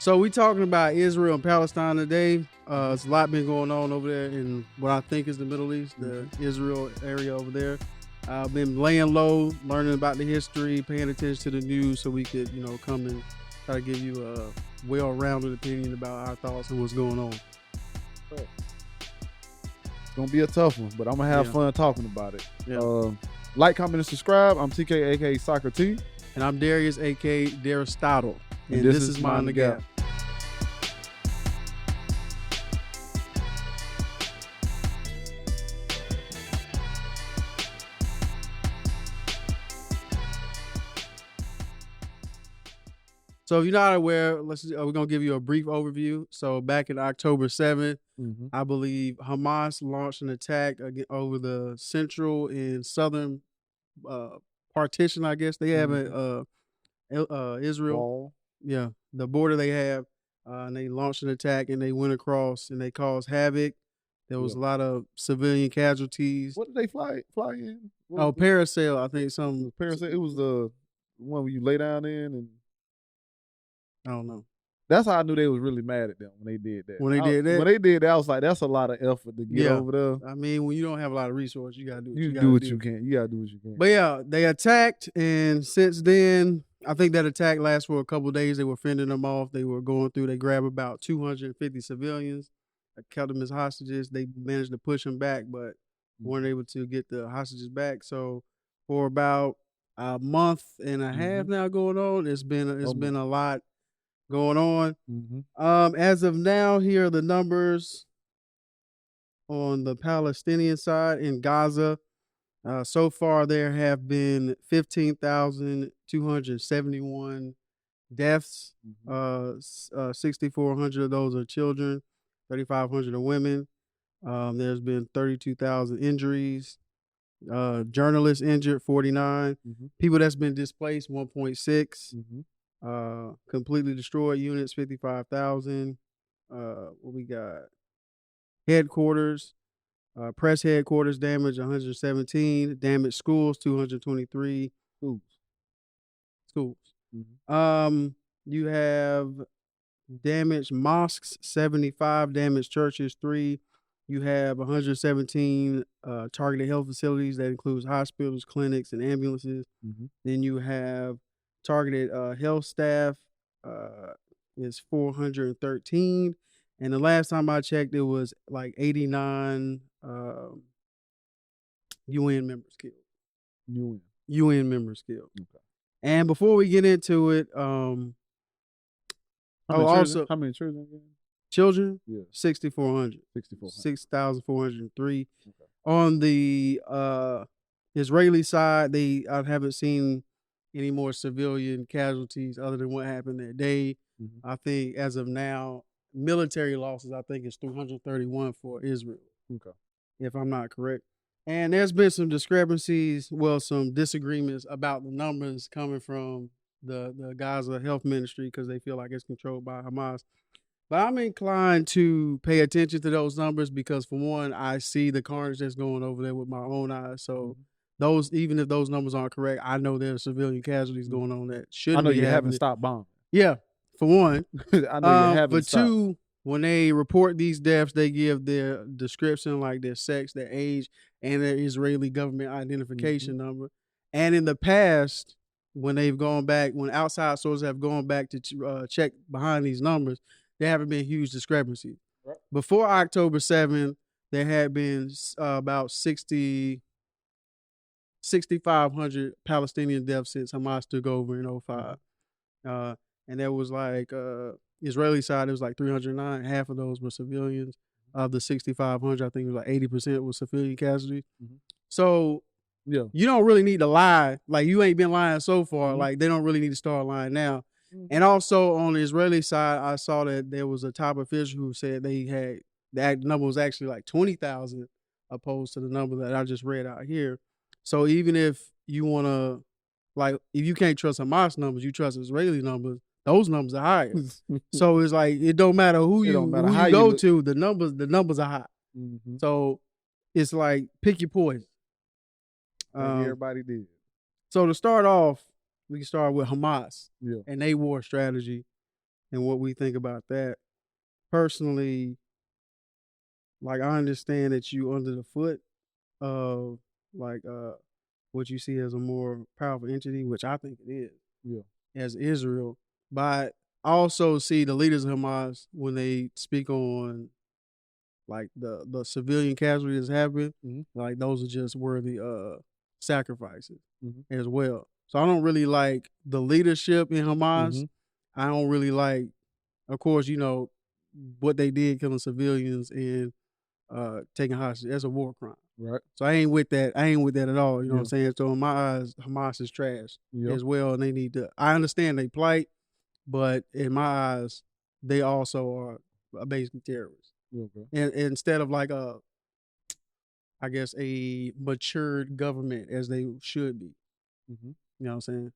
So we talking about Israel and Palestine today. There's a lot been going on over there in what I think is the Middle East, the Israel area over there. I've been laying low, learning about the history, paying attention to the news so we could, come and try to give you a well-rounded opinion about our thoughts and what's going on. It's going to be a tough one, but I'm going to have fun talking about it. Yeah. Like, comment, and subscribe. I'm TK, a.k.a. Soccer T. And I'm Darius, a.k.a. Daristotle. And this is Mind the Gap. So if you're not aware, we're going to give you a brief overview. So back in October 7th, I believe Hamas launched an attack over the central and southern partition, I guess they have Israel. Wall. Yeah, the border they have. And they launched an attack and they went across and they caused havoc. There was a lot of civilian casualties. What did they fly in? Parasail, I think something. Parasail, it was the one where you lay down in and I don't know. That's how I knew they was really mad at them when they did that. When they did that, I was like, that's a lot of effort to get over there. I mean, when you don't have a lot of resources, you gotta do what you do what you can. You gotta do what you can. But yeah, they attacked, and since then, I think that attack lasted for a couple of days. They were fending them off. They were going through. They grabbed about 250 civilians, kept them as hostages. They managed to push them back, but weren't able to get the hostages back. So for about a month and a half now going on, it's been a lot going on. As of now, here are the numbers on the Palestinian side in Gaza. So far, there have been 15,271 deaths. 6,400 of those are children. 3,500 are women. There's been 32,000 injuries. Journalists injured, 49. People that's been displaced, 1.6. Completely destroyed units, 55,000. What we got? Headquarters, press headquarters damaged, 117. Damaged schools, 223. Schools. You have damaged mosques, 75. Damaged churches, 3. You have 117 targeted health facilities. That includes hospitals, clinics, and ambulances. Then you have targeted health staff is 413. And the last time I checked, it was like 89 UN members killed. UN members killed. Okay. And before we get into it, how many children again? Children? Yeah. 6,400. 6,403. Okay. On the Israeli side, I haven't seen any more civilian casualties other than what happened that day. I think as of now, military losses, I think is 331 for Israel. Okay. If I'm not correct. And there's been some discrepancies, some disagreements about the numbers coming from the Gaza Health Ministry because they feel like it's controlled by Hamas. But I'm inclined to pay attention to those numbers because, for one, I see the carnage that's going over there with my own eyes. So even if those numbers aren't correct, I know there are civilian casualties going on that shouldn't be. I know you haven't stopped bombing. Yeah, for one. I know you haven't stopped. For two, when they report these deaths, they give their description, like their sex, their age, and their Israeli government identification number. And in the past, when outside sources have gone back to check behind these numbers, there haven't been huge discrepancies. Right. Before October 7th, there had been about 6,500 Palestinian deaths since Hamas took over in 2005. And there was Israeli side, it was like 309. Half of those were civilians. Of the 6,500, I think it was like 80% was civilian casualties. So you don't really need to lie. Like, you ain't been lying so far. Like, they don't really need to start lying now. And also on the Israeli side, I saw that there was a top official who said that number was actually like 20,000 opposed to the number that I just read out here. So even if you want to, if you can't trust Hamas numbers, you trust Israeli numbers, those numbers are higher. So it's like, it don't matter who you go to, the numbers are high. So it's like, pick your poison. Everybody did. So to start off, we can start with Hamas and their war strategy. and what we think about that. Personally, like I understand that you under the foot of like what you see as a more powerful entity, which I think it is. Yeah. As Israel. But I also see the leaders of Hamas when they speak on like the civilian casualties happening, like those are just worthy sacrifices as well. So I don't really like the leadership in Hamas. I don't really like, of course, you know, what they did killing civilians and taking hostages. That's a war crime. Right. So I ain't with that. I ain't with that at all. You know what I'm saying? So in my eyes, Hamas is trash as well. And they need to, I understand they plight, but in my eyes, they also are basically terrorists. Okay. And instead of like I guess a matured government as they should be. You know what I'm saying?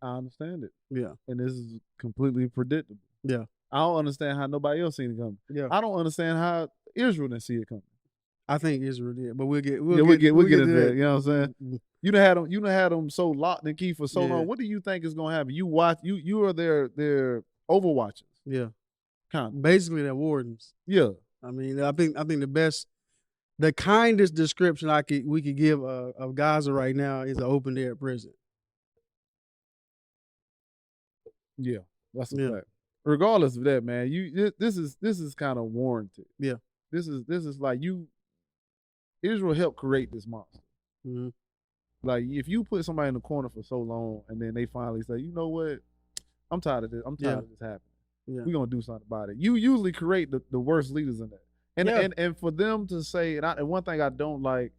I understand it. Yeah. And this is completely predictable. Yeah. I don't understand how nobody else seen it coming. Yeah. I don't understand how Israel didn't see it coming. I think Israel did, but we'll get into that. You know what I'm saying? You done had them so locked and key for so long. What do you think is gonna happen? You are their overwatchers. Yeah. Kind of. Basically they're wardens. Yeah. I mean, I think the kindest description we could give of Gaza right now is an open air prison. Yeah, that's a fact. Regardless of that, man, this is kind of warranted. Yeah. This is like Israel helped create this monster. Like if you put somebody in the corner for so long and then they finally say, you know what, I'm tired of this. I'm tired of this happening. Yeah. We're gonna do something about it. You usually create the worst leaders in that. And for them to say, and one thing I don't like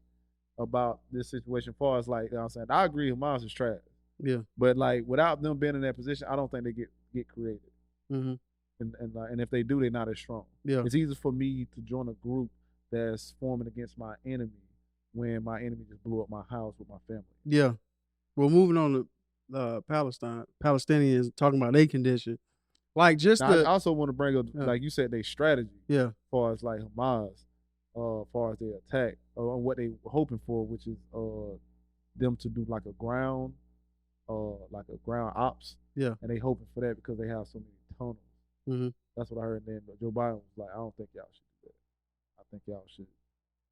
about this situation, as far as like, you know what I'm saying, I agree Hamas is trash. Yeah. But like without them being in that position, I don't think they get created. And if they do, they're not as strong. Yeah. It's easy for me to join a group that's forming against my enemy when my enemy just blew up my house with my family. Yeah. Well, moving on to Palestine, Palestinians talking about their condition. Like I also want to bring up, like you said, their strategy. Yeah. As far as like Hamas, as far as their attack, and what they were hoping for, which is them to do like a ground ops. Yeah. And they hoping for that because they have so many tunnels. That's what I heard. And then Joe Biden was like, I don't think y'all should do that. I think y'all should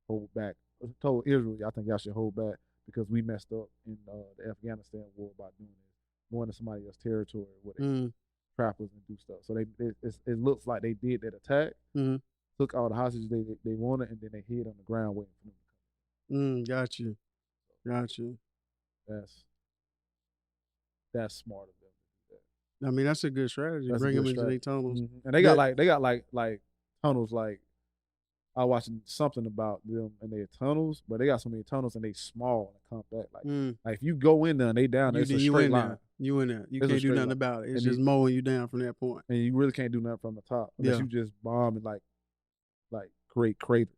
hold back. I told Israel, I think y'all should hold back because we messed up in the Afghanistan war by doing this, going to somebody else's territory where they trappers and do stuff. So it looks like they did that attack, took all the hostages they wanted, and then they hid on the ground waiting for them to come. Got you. That's smart of them to do that. I mean, that's a good strategy. Bring them into their tunnels. And they got like tunnels. Like I was watching something about them and their tunnels, but they got so many tunnels and they small and compact. Like if you go in there and they down there, it's a straight line. You in there. You can't do nothing about it. It's just mowing you down from that point. And you really can't do nothing from the top unless you just bomb and like create craters.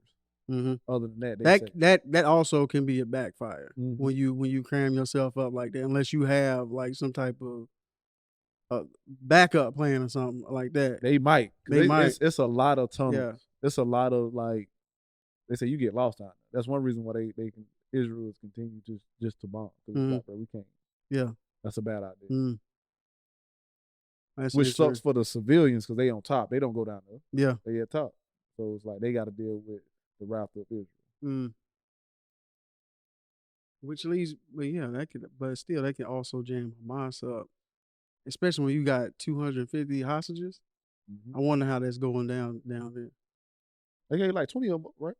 Other than that also can be a backfire when you cram yourself up like that, unless you have like some type of backup plan or something like that. They might. It's a lot of tunnels. Yeah. It's a lot of like they say you get lost out there. That's one reason why Israel is continue just to bomb because like, we can't. Yeah, that's a bad idea. Which sucks for the civilians because they on top. They don't go down there. Yeah, they at top. So it's like they got to deal with the wrath of Israel. Which leads, but still they can also jam Hamas up, especially when you got 250 hostages. I wonder how that's going down there. They gave like 20 of them, right?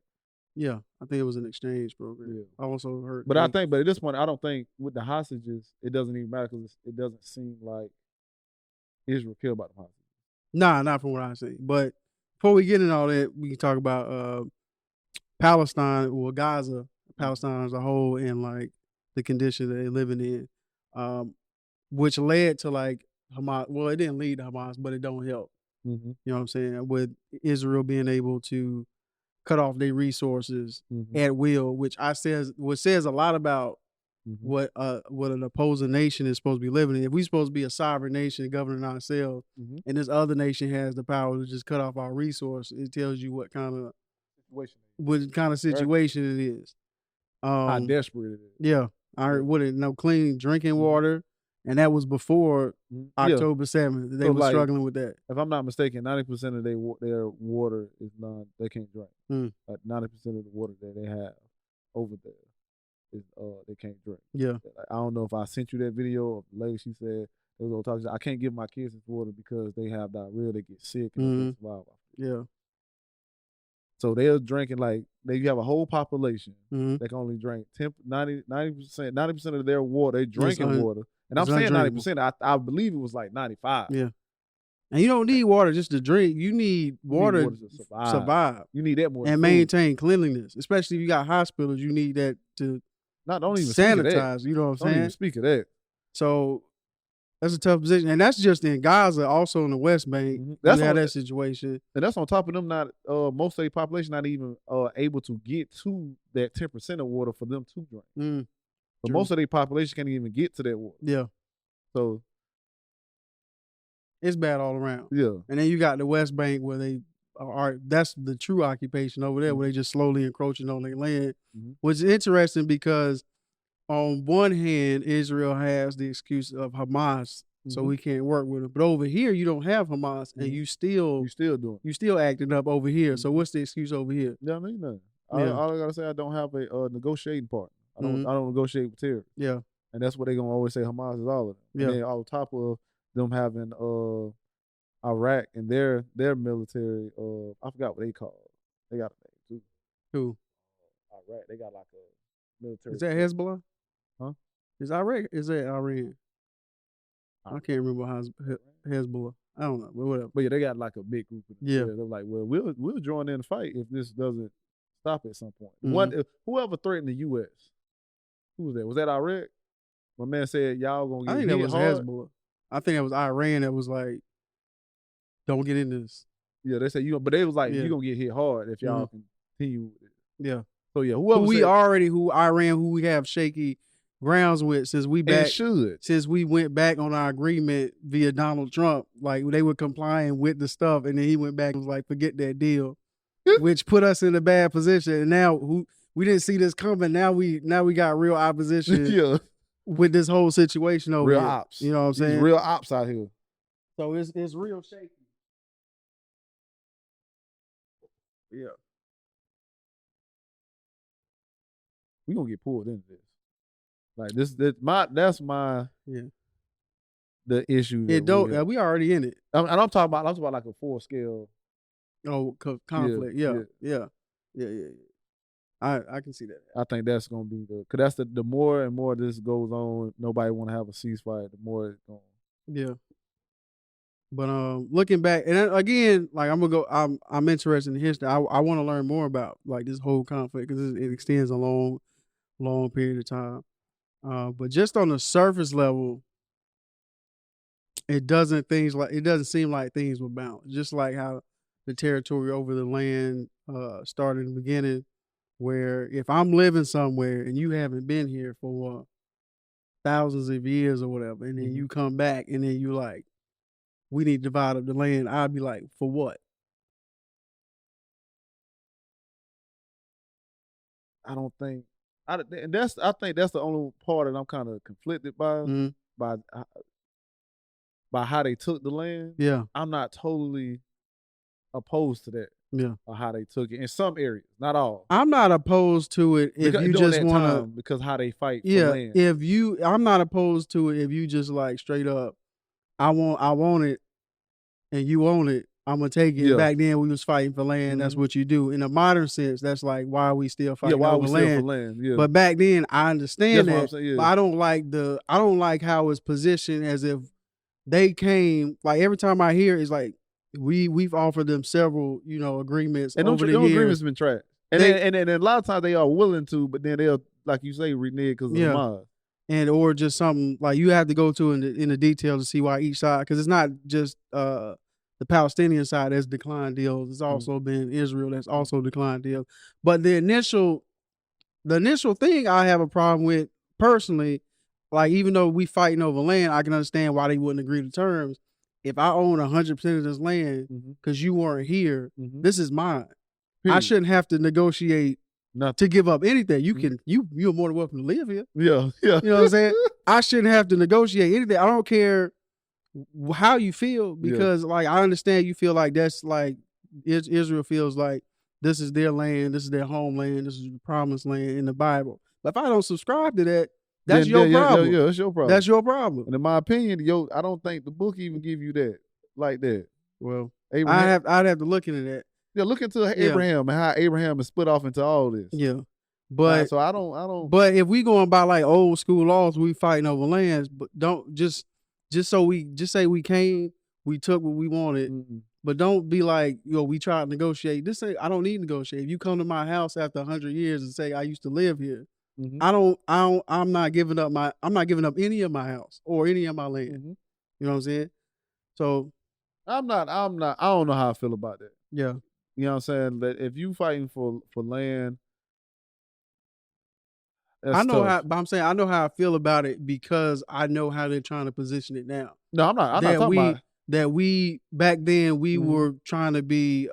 Yeah, I think it was an exchange program. Yeah. I also heard. But but at this point, I don't think with the hostages, it doesn't even matter because it doesn't seem like Israel care about the hostages. Nah, not from what I see. But before we get into all that, we can talk about Palestine or Gaza, Palestine as a whole, and like the condition that they're living in, which led to like Hamas. Well, it didn't lead to Hamas, but it don't help. You know what I'm saying? With Israel being able to cut off their resources at will, which says a lot about what an opposing nation is supposed to be living in. If we're supposed to be a sovereign nation governing ourselves, and this other nation has the power to just cut off our resources, it tells you what kind of situation it is. How desperate it is. Yeah. No clean drinking water. And that was before October 7th. They So, were like, struggling with that. If I'm not mistaken, 90% of their water is they can't drink. Like 90% of the water that they have over there is they can't drink. Yeah. Like, I don't know if I sent you that video of the lady. She said there was talking. I can't give my kids this water because they have diarrhea. They get sick and they survive. Yeah. So they're drinking like you have a whole population that can only drink 90% of their water. They drinking water. And I'm saying 90%. I believe it was like 95. Yeah. And you don't need water just to drink. You need water to survive. You need that more. And maintain cleanliness. Especially if you got hospitals, you need that to don't even sanitize. You know what I'm saying? Don't even speak of that. So that's a tough position. And that's just in Gaza, also in the West Bank. That's that situation. And that's on top of them not most of the population not even able to get to that 10% of water for them to drink. But most of the population can't even get to that water. Yeah. So it's bad all around. Yeah. And then you got the West Bank where they are, that's the true occupation over there, where they just slowly encroaching on their land. Which is interesting because on one hand, Israel has the excuse of Hamas, so we can't work with them. But over here, you don't have Hamas, and you still acting up over here. So what's the excuse over here? Yeah, I mean nothing. All I gotta say, I don't have a negotiating partner. I don't negotiate with terrorists. Yeah. And that's what they're gonna always say. Hamas is all of them. Yeah. And then on top of them having Iraq and their military, I forgot what they call it. They got a name too. Who? Iraq. They got like a military. Is that Hezbollah? Huh? Is Iraq? Is that Iran? I can't remember how Hezbollah. I don't know, but whatever. But yeah, they got like a big group of them. Yeah. They're like, well, we'll join in the fight if this doesn't stop at some point. Whoever threatened the U.S. Who was that? Was that Iraq? My man said y'all gonna get hit hard. I think that was Hezbollah. I think that was Iran that was like, don't get into this. Yeah, they said but they was like, you gonna get hit hard if y'all continue with it. Yeah. So yeah, who we have shaky grounds with since we went back on our agreement via Donald Trump. Like they were complying with the stuff, and then he went back and was like, forget that deal. Which put us in a bad position. And now we didn't see this coming. Now we got real opposition with this whole situation over real here. Ops. You know what I'm saying? Real ops out here. So it's real shaky. Yeah. We gonna get pulled into this. Like that's my the issue. We already in it. And I'm talking about like a full scale. Oh, conflict. Yeah. I can see that. I think that's gonna be because that's the more and more this goes on, nobody want to have a ceasefire. The more it's going. Yeah. But looking back, and again, like I'm interested in history. I want to learn more about like this whole conflict because it extends a long period of time. But just on the surface level, it doesn't seem like things were balanced. Just like how the territory over the land started in the beginning, where if I'm living somewhere and you haven't been here for thousands of years or whatever, and then you come back and then you like, we need to divide up the land, I'd be like, for what? I don't think. I think that's the only part that I'm kind of conflicted by how they took the land. Yeah, I'm not totally opposed to that. Yeah, or how they took it in some areas, not all. I'm not opposed to it if you just want to because how they fight. For land. I'm not opposed to it if you just like straight up, I want it, and you own it. I'm gonna take it. Back then we was fighting for land. That's what you do. In a modern sense, that's like why are we still fighting over land? Yeah. But back then I understand that. But I don't like how it's positioned as if they came. Like every time I hear it's like we've offered them several agreements. And over the years. Agreements been tracked. And a lot of times they are willing to, but then they'll, like you say, renege because of the mob. And or just something like you have to go to in the detail to see why each side, because it's not just the Palestinian side that's declined deals. It's also been Israel that's also declined deals. But the initial thing I have a problem with personally, like even though we fighting over land, I can understand why they wouldn't agree to terms. If I own 100% of this land because you weren't here, this is mine. I shouldn't have to negotiate to give up anything. You can you're more than welcome to live here. Yeah. You know what I'm saying? I shouldn't have to negotiate anything. I don't care how you feel, because like I understand you feel like that's like Israel feels like this is their land, this is their homeland, this is the promised land in the Bible. But if I don't subscribe to that, that's your problem. Yeah, that's your problem. That's your problem. And in my opinion, I don't think the book even give you that like that. Well, Abraham, I'd have to look into that. Yeah, look into Abraham and how Abraham is split off into all this. Yeah. But so I don't. But if we going by like old school laws, we fighting over lands. But don't just say we came, we took what we wanted. Mm-hmm. But don't be like, we tried to negotiate. I don't need to negotiate. If you come to my house after 100 years and say I used to live here, I'm not giving up any of my house or any of my land. Mm-hmm. You know what I'm saying? So I don't know how I feel about that. Yeah. You know what I'm saying? That if you fighting for land, I know tough. But I'm saying I know how I feel about it because I know how they're trying to position it now. No, I'm not talking about that. We back then we were trying to be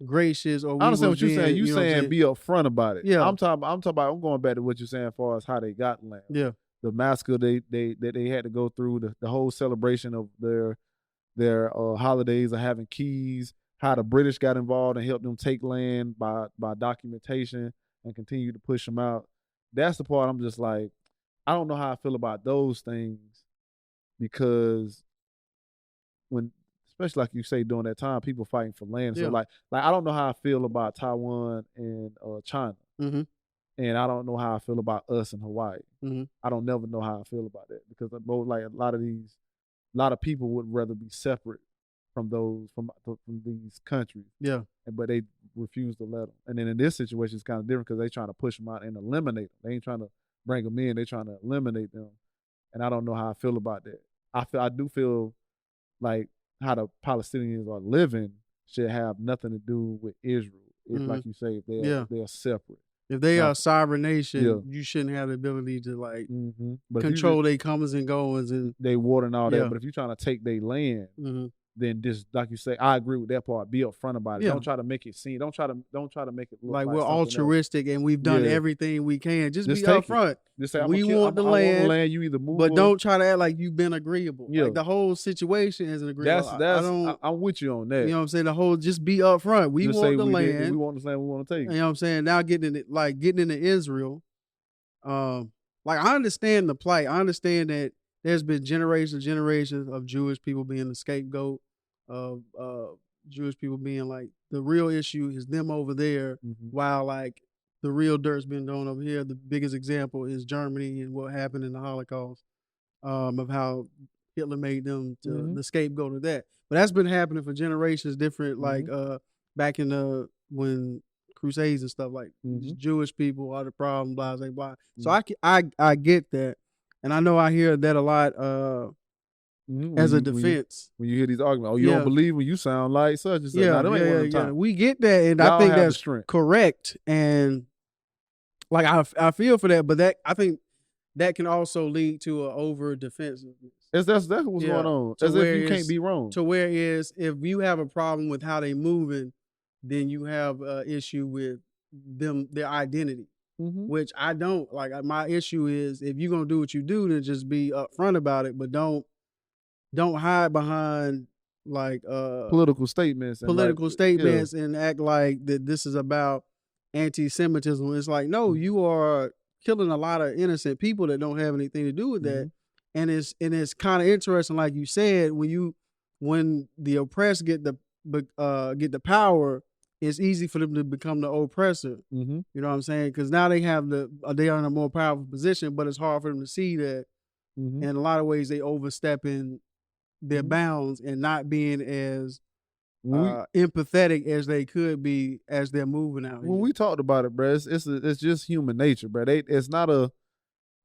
gracious, or I understand what you're saying. You saying be upfront about it. Yeah, I'm going back to what you're saying as far as how they got land. Yeah, the massacre they had to go through, the whole celebration of their holidays of having keys. How the British got involved and helped them take land by documentation and continue to push them out. That's the part I'm just like, I don't know how I feel about those things, because especially like you say, during that time, people fighting for land. So like I don't know how I feel about Taiwan and China. Mm-hmm. And I don't know how I feel about us in Hawaii. Mm-hmm. I don't never know how I feel about that, because both, like, a lot of people would rather be separate from these countries. Yeah. But they refuse to let them. And then in this situation, it's kind of different because they're trying to push them out and eliminate them. They ain't trying to bring them in. They're trying to eliminate them. And I don't know how I feel about that. I do feel like how the Palestinians are living should have nothing to do with Israel. It's like you say, if they're separate. If they are a sovereign nation, you shouldn't have the ability to control their comings and goings and they water and all that. But if you're trying to take their land, then just like you say, I agree with that part. Be upfront about it. Don't try to make it seem. Don't try to make it look like we're altruistic and we've done everything we can. Just be upfront. Just say, we want the land. You either move, but don't try to act like you've been agreeable. Yeah. Like the whole situation isn't agreeable. I'm with you on that. You know what I'm saying? Just be upfront. We want the land. We want the land. We want to take. You know what I'm saying? Now getting into Israel. Like I understand the plight. I understand that there's been generations of Jewish people being the scapegoat, of Jewish people being like the real issue is them over there, while like the real dirt's been done over here. The biggest example is Germany and what happened in the Holocaust, of how Hitler made them the scapegoat of that. But that's been happening for generations, different like back in when Crusades and stuff, like Jewish people are the problem, blah blah blah. So I get that, and I know I hear that a lot. As a defense, when you hear these arguments, you don't believe when you sound like such and such. Yeah. We get that, and I think that's correct. And like I feel for that, but that I think that can also lead to an over defensiveness. That's what's going on. As if you can't be wrong. To where is if you have a problem with how they moving, then you have an issue with their identity. Which I don't like. My issue is if you're gonna do what you do, then just be upfront about it, but don't hide behind like political statements and act like that this is about anti-Semitism. It's like, no, you are killing a lot of innocent people that don't have anything to do with that. And it's kind of interesting, like you said, when the oppressed get the power, it's easy for them to become the oppressor. You know what I'm saying? Because now they are in a more powerful position, but it's hard for them to see that. In a lot of ways, they overstepping their bounds and not being as empathetic as they could be as they're moving out. When we talked about it, bro, it's just human nature, bro. It's not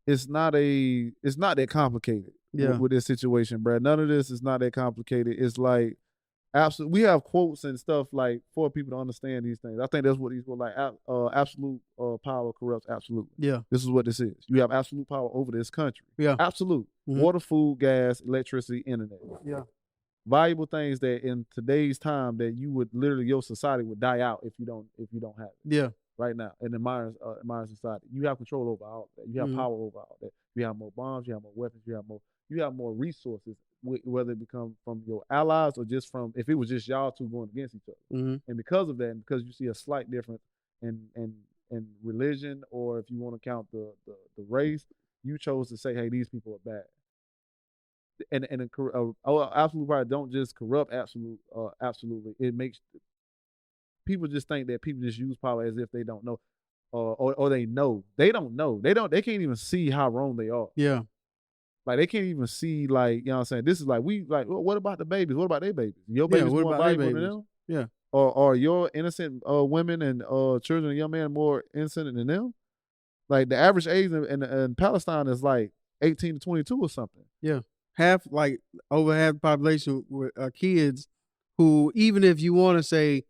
that complicated. With this situation, bro. None of this is not that complicated. It's like absolute. We have quotes and stuff like for people to understand these things. I think that's what these were like. Absolute power corrupts absolutely. Yeah, this is what this is. You have absolute power over this country. Yeah, absolute. Water, food, gas, electricity, internet. Yeah, valuable things that in today's time that you would literally your society would die out if you don't have it. Yeah, right now in the modern society. You have control over all that. You have power over all that. You have more bombs. You have more weapons. You have more resources, whether it become from your allies or just from if it was just y'all two going against each other. And because of that, and because you see a slight difference in religion, or if you want to count the race, you chose to say, hey, these people are bad. And absolute power don't just corrupt absolutely. It makes people just think that people just use power as if they don't know, or they know. They don't know. They can't even see how wrong they are. Yeah. Like they can't even see, like, you know what I'm saying? This is like well, what about the babies? What about their babies? Your babies more valuable than them? Yeah. Or your innocent women and children and young men more innocent than them? Like the average age in Palestine is like 18 to 22 or something. Yeah. Over half the population were kids who, even if you want to say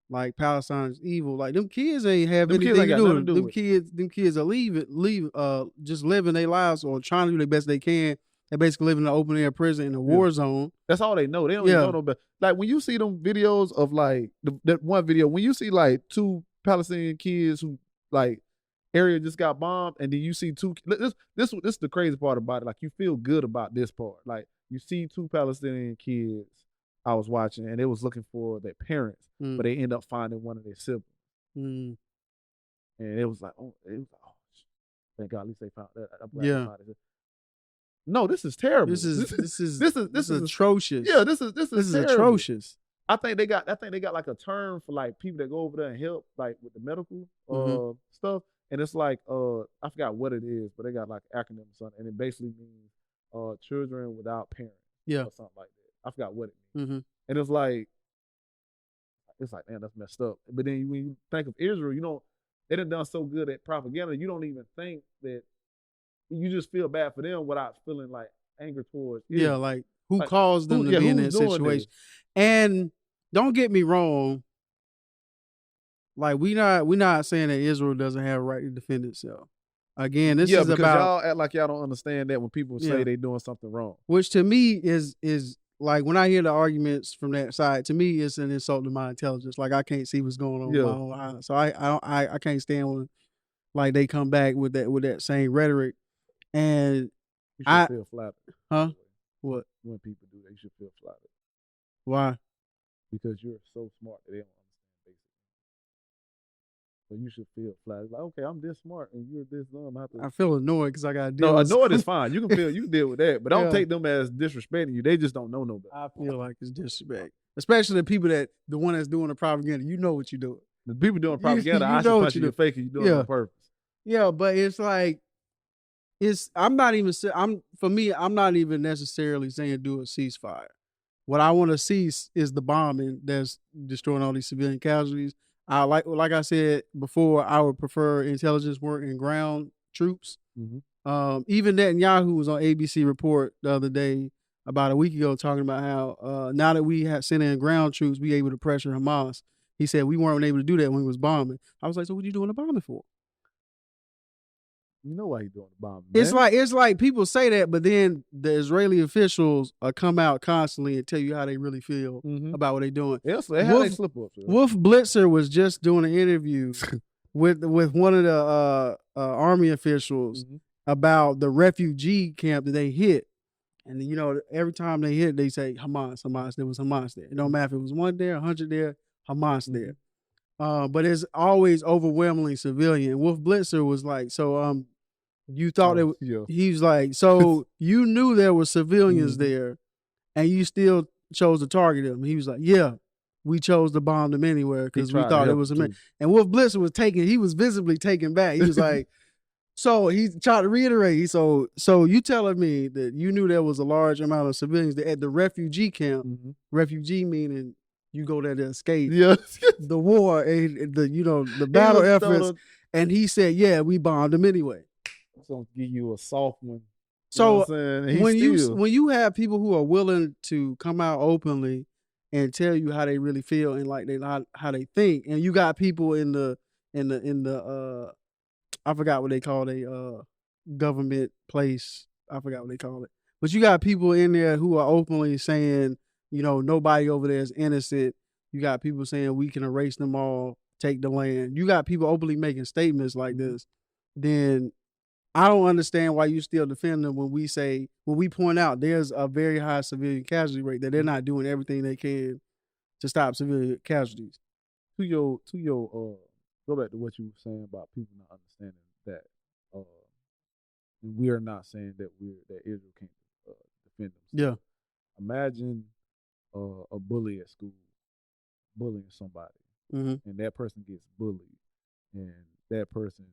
like Palestine is evil, like them kids ain't have anything to do with it. Them kids are just living their lives or trying to do the best they can. They basically live in an open air prison in a war zone. That's all they know. They don't even know no better. Like when you see them videos of like that one video, when you see like two Palestinian kids who like area just got bombed, and then you see two. This is the crazy part about it. Like you feel good about this part. Like you see two Palestinian kids I was watching, and they was looking for their parents, but they end up finding one of their siblings. And it was like, oh, thank God, at least they found that. I'm glad they found it. No, this is terrible. This is atrocious. Yeah, this is atrocious. I think they got like a term for like people that go over there and help like with the medical stuff. And it's like I forgot what it is, but they got like acronym or something, and it basically means children without parents. Yeah. Or something like that. I forgot what it means. And it's like man, that's messed up. But then when you think of Israel, they done so good at propaganda, you don't even think that. You just feel bad for them without feeling like anger towards Israel. Yeah, like who caused them to be in that situation. And don't get me wrong, like we not saying that Israel doesn't have a right to defend itself. Again, this is because about y'all act like y'all don't understand that when people say they doing something wrong. Which to me is like when I hear the arguments from that side, to me it's an insult to my intelligence. Like I can't see what's going on with my own eyes. So I can't stand when like they come back with that same rhetoric. And you should feel flattered. Huh? What? When people do that, you should feel flattered. Why? Because you're so smart that they don't understand basic things. So you should feel flattered. Like, okay, I'm this smart and you're this dumb. I feel annoyed because I got to deal with annoyed is fine. You can deal with that. But don't take them as disrespecting you. They just don't know no better. I feel like it's disrespect. Especially the people the one that's doing the propaganda. You know what you're doing. The people doing propaganda, I should punch you in the face because you're doing it on purpose. Yeah, but it's like, I'm not even necessarily saying do a ceasefire. What I want to see is the bombing that's destroying all these civilian casualties. Like I said before, I would prefer intelligence work and ground troops. Even Netanyahu was on ABC Report the other day, about a week ago, talking about how now that we have sent in ground troops, we able to pressure Hamas. He said we weren't able to do that when he was bombing. I was like, so what are you doing the bombing for? You know why he's doing the bombing. It's like people say that, but then the Israeli officials come out constantly and tell you how they really feel about what they're doing. Yeah, so they have they slip ups. Wolf Blitzer was just doing an interview with one of the army officials about the refugee camp that they hit. And every time they hit, they say Hamas. There was Hamas there. It don't matter if it was one there, 100 there, Hamas there. But it's always overwhelmingly civilian. Wolf Blitzer was like, so you thought he was like, so you knew there were civilians there and you still chose to target them. He was like, yeah, we chose to bomb them anywhere because we thought it was a man. And Wolf Blitzer was visibly taken back. He was like, so he tried to reiterate. So you telling me that you knew there was a large amount of civilians at the refugee camp, refugee meaning you go there to escape the war and the battle efforts. And he said, yeah, we bombed them anyway. So give you a soft one. So when you have people who are willing to come out openly and tell you how they really feel and like how they think, and you got people in the I forgot what they call a government place. I forgot what they call it. But you got people in there who are openly saying, nobody over there is innocent. You got people saying we can erase them all take the land. You got people openly making statements like this. Then I don't understand why you still defend them when we point out there's a very high civilian casualty rate, that they're not doing everything they can to stop civilian casualties. To your go back to what you were saying about people not understanding that we are not saying that Israel can't defend themselves. Yeah. Imagine a bully at school bullying somebody, and that person gets bullied, and that person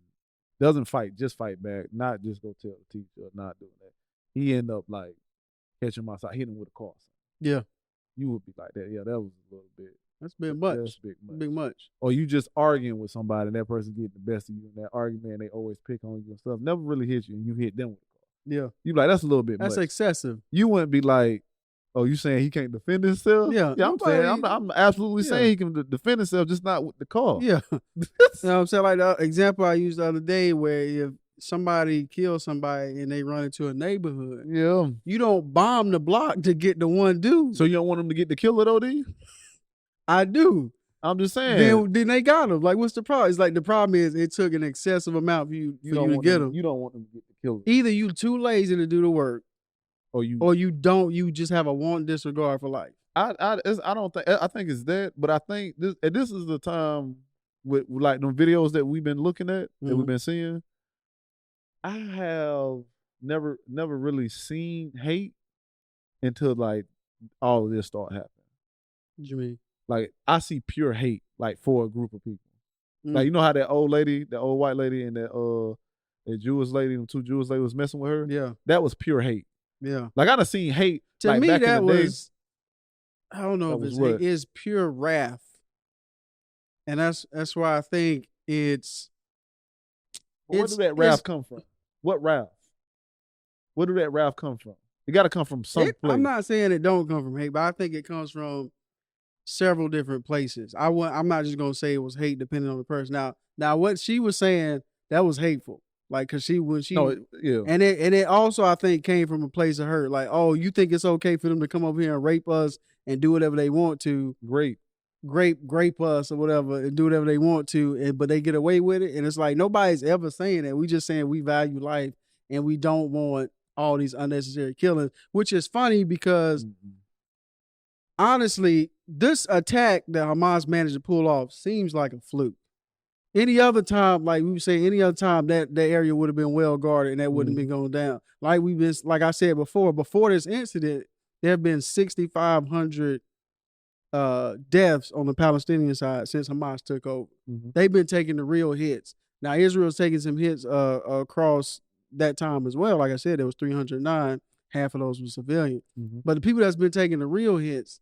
doesn't fight, just fight back, not just go tell the teacher, not doing that. He end up like catching him outside, hitting him with a car. Yeah. You would be like that. Yeah, that was a little bit. That's big much. That's big much. Or you just arguing with somebody and that person getting the best of you in that argument, and they always pick on you and stuff. Never really hit you, and you hit them with a car. Yeah. You be like, that's a little bit much. That's excessive. You wouldn't be like, oh, you saying he can't defend himself? Yeah. I'm absolutely saying he can defend himself, just not with the car. Yeah. You know what I'm saying? Like the example I used the other day, where if somebody kills somebody and they run into a neighborhood, you don't bomb the block to get the one dude. So you don't want them to get the killer though, then? I do. I'm just saying. Then they got him. Like, what's the problem? It's like the problem is it took an excessive amount for you to get him. You don't want them to get the killer. Either you too lazy to do the work, or you don't. You just have a want disregard for life. I don't think. I think it's that, but I think this is the time with like the videos that we've been looking at, that we've been seeing. I have never really seen hate until like all of this started happening. What you mean? Like, I see pure hate, like, for a group of people. Like, you know how that old white lady, and that Jewish lady, them two Jewish ladies was messing with her? Yeah. That was pure hate. Yeah. Like, I done seen hate. To like, me, back that in the was, day, I don't know if it's hate. It's pure wrath. And that's why I think it's... Where did that wrath come from? What wrath? Where did that wrath come from? It got to come from some place. I'm not saying it don't come from hate, but I think it comes from several different places. I'm not just gonna say it was hate depending on the person. Now what she was saying, that was hateful. Like, cause and it also, I think, came from a place of hurt. Like, oh, you think it's okay for them to come over here and rape us and do whatever they want to, grape us or whatever, and do whatever they want to, but they get away with it. And it's like, nobody's ever saying that. We just saying we value life and we don't want all these unnecessary killings, which is funny because honestly, this attack that Hamas managed to pull off seems like a fluke. Any other time, like we would say, that area would have been well guarded and that wouldn't have been going down. Like I said before this incident, there have been 6,500 deaths on the Palestinian side since Hamas took over. They've been taking the real hits. Now Israel's taking some hits across that time as well. Like I said, there was 309. Half of those were civilian. But the people that's been taking the real hits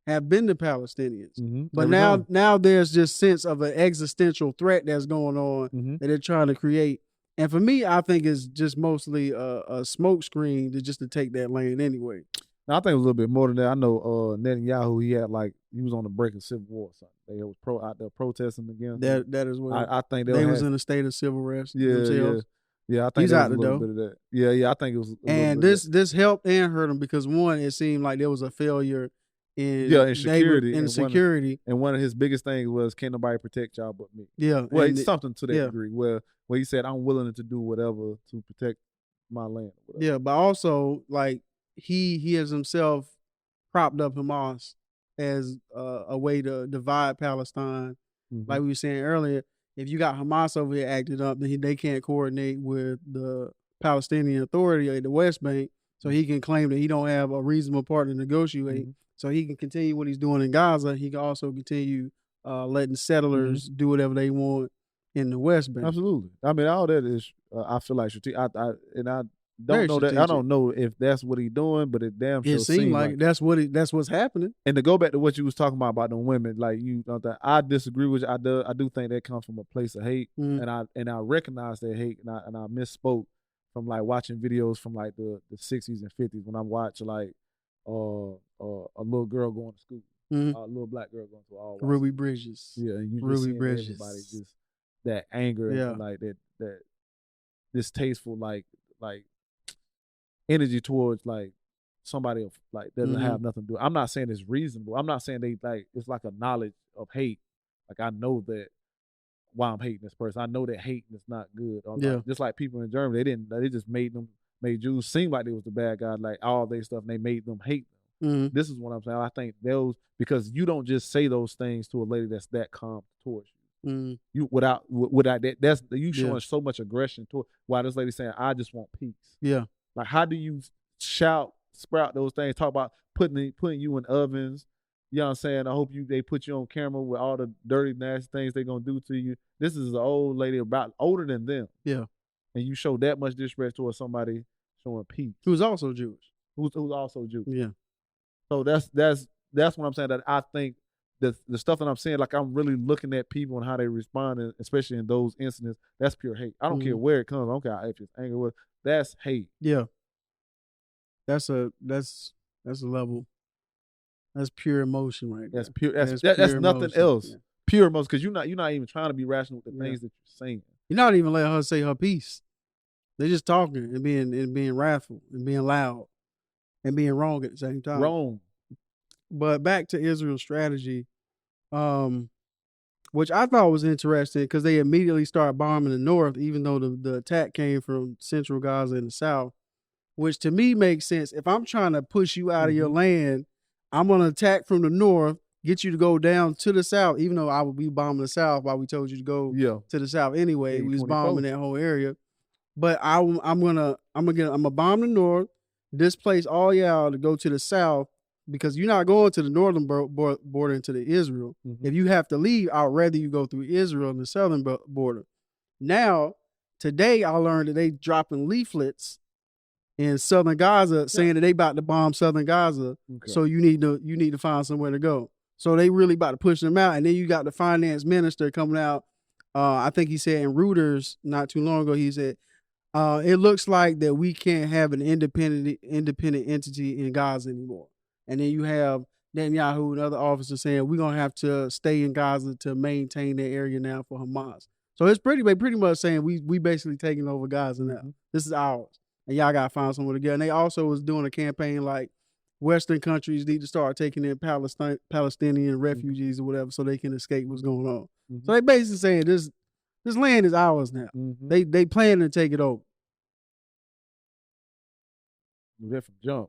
have been the Palestinians. But now there's just sense of an existential threat that's going on that they're trying to create. And for me, I think it's just mostly a smoke screen to take that land anyway. Now, I think it was a little bit more than that. I know Netanyahu, he was on the brink of civil war or something. They was out there protesting against that as well. I think they was in a state of civil unrest themselves. Yeah, I think he's out there was a little bit of that. Yeah, I think it was. And this helped and hurt him because, one, it seemed like there was a failure in security. And one of his biggest things was, can't nobody protect y'all but me. Yeah. Well, it's something to that degree where he said, I'm willing to do whatever to protect my land. Yeah, but also, like, he has himself propped up Hamas as a way to divide Palestine. Like we were saying earlier, if you got Hamas over here acting up, then they can't coordinate with the Palestinian Authority at the West Bank, so he can claim that he don't have a reasonable partner to negotiate. So he can continue what he's doing in Gaza. He can also continue letting settlers do whatever they want in the West Bank. Absolutely. I mean, all that is, I feel like strategic. I don't know that. I don't know if that's what he's doing, but it damn sure seems like that's what's happening. And to go back to what you was talking about the women, like I disagree with you. I do think that comes from a place of hate, and I recognize that hate, and I misspoke from like watching videos from like the 60s and 50s when I watch like a little girl going to school, a little black girl going to all Ruby Bridges. Yeah, and you just Ruby seeing Bridges. everybody just that anger and like that distasteful like energy towards like somebody like doesn't have nothing to do. I'm not saying it's reasonable. I'm not saying they like it's like a knowledge of hate. Like I know that why I'm hating this person. I know that hating is not good. Yeah. Just like people in Germany, they just made Jews seem like they was the bad guy, like all their stuff, and they made them hate them. Mm-hmm. This is what I'm saying. I think because you don't just say those things to a lady that's that calm towards you. Mm-hmm. You without that, you showing so much aggression toward why this lady saying, I just want peace. Yeah. Like, how do you sprout those things, talk about putting you in ovens? You know what I'm saying? I hope they put you on camera with all the dirty, nasty things they're gonna do to you. This is an old lady about older than them. Yeah. And you show that much disrespect towards somebody showing peace. Who's also Jewish. Who's also Jewish. Yeah. So that's what I'm saying, that I think the stuff that I'm saying, like, I'm really looking at people and how they respond, especially in those incidents. That's pure hate. I don't care where it comes. I don't care if it's anger. That's hate. Yeah. That's a level. That's pure emotion right there. That's pure. That's pure nothing emotion. else. Yeah. Pure emotion, because you're not even trying to be rational with the things that you're saying. You're not even letting her say her piece. They're just talking and being wrathful and being loud and being wrong at the same time. Wrong. But back to Israel's strategy, which I thought was interesting, because they immediately started bombing the north, even though the attack came from central Gaza and the south, which to me makes sense. If I'm trying to push you out of your land, I'm going to attack from the north, get you to go down to the south, even though I would be bombing the south while we told you to go to the south anyway. We was bombing that whole area. But I'm gonna bomb the north, displace all y'all to go to the south, because you're not going to the northern border into the Israel. If you have to leave, I'd rather you go through Israel and the southern border. Now, today I learned that they dropping leaflets in southern Gaza saying that they about to bomb southern Gaza. So you need to find somewhere to go. So they really about to push them out. And then you got the finance minister coming out. I think he said in Reuters not too long ago, he said, it looks like that we can't have an independent entity in Gaza anymore. And then you have Netanyahu and other officers saying we're gonna have to stay in Gaza to maintain that area now for Hamas. So it's pretty much saying we basically taking over Gaza now. This is ours, and y'all gotta find somewhere to go. And they also was doing a campaign like Western countries need to start taking in Palestinian refugees or whatever, so they can escape what's going on. So they basically saying this land is ours now. They plan to take it over. That from jump.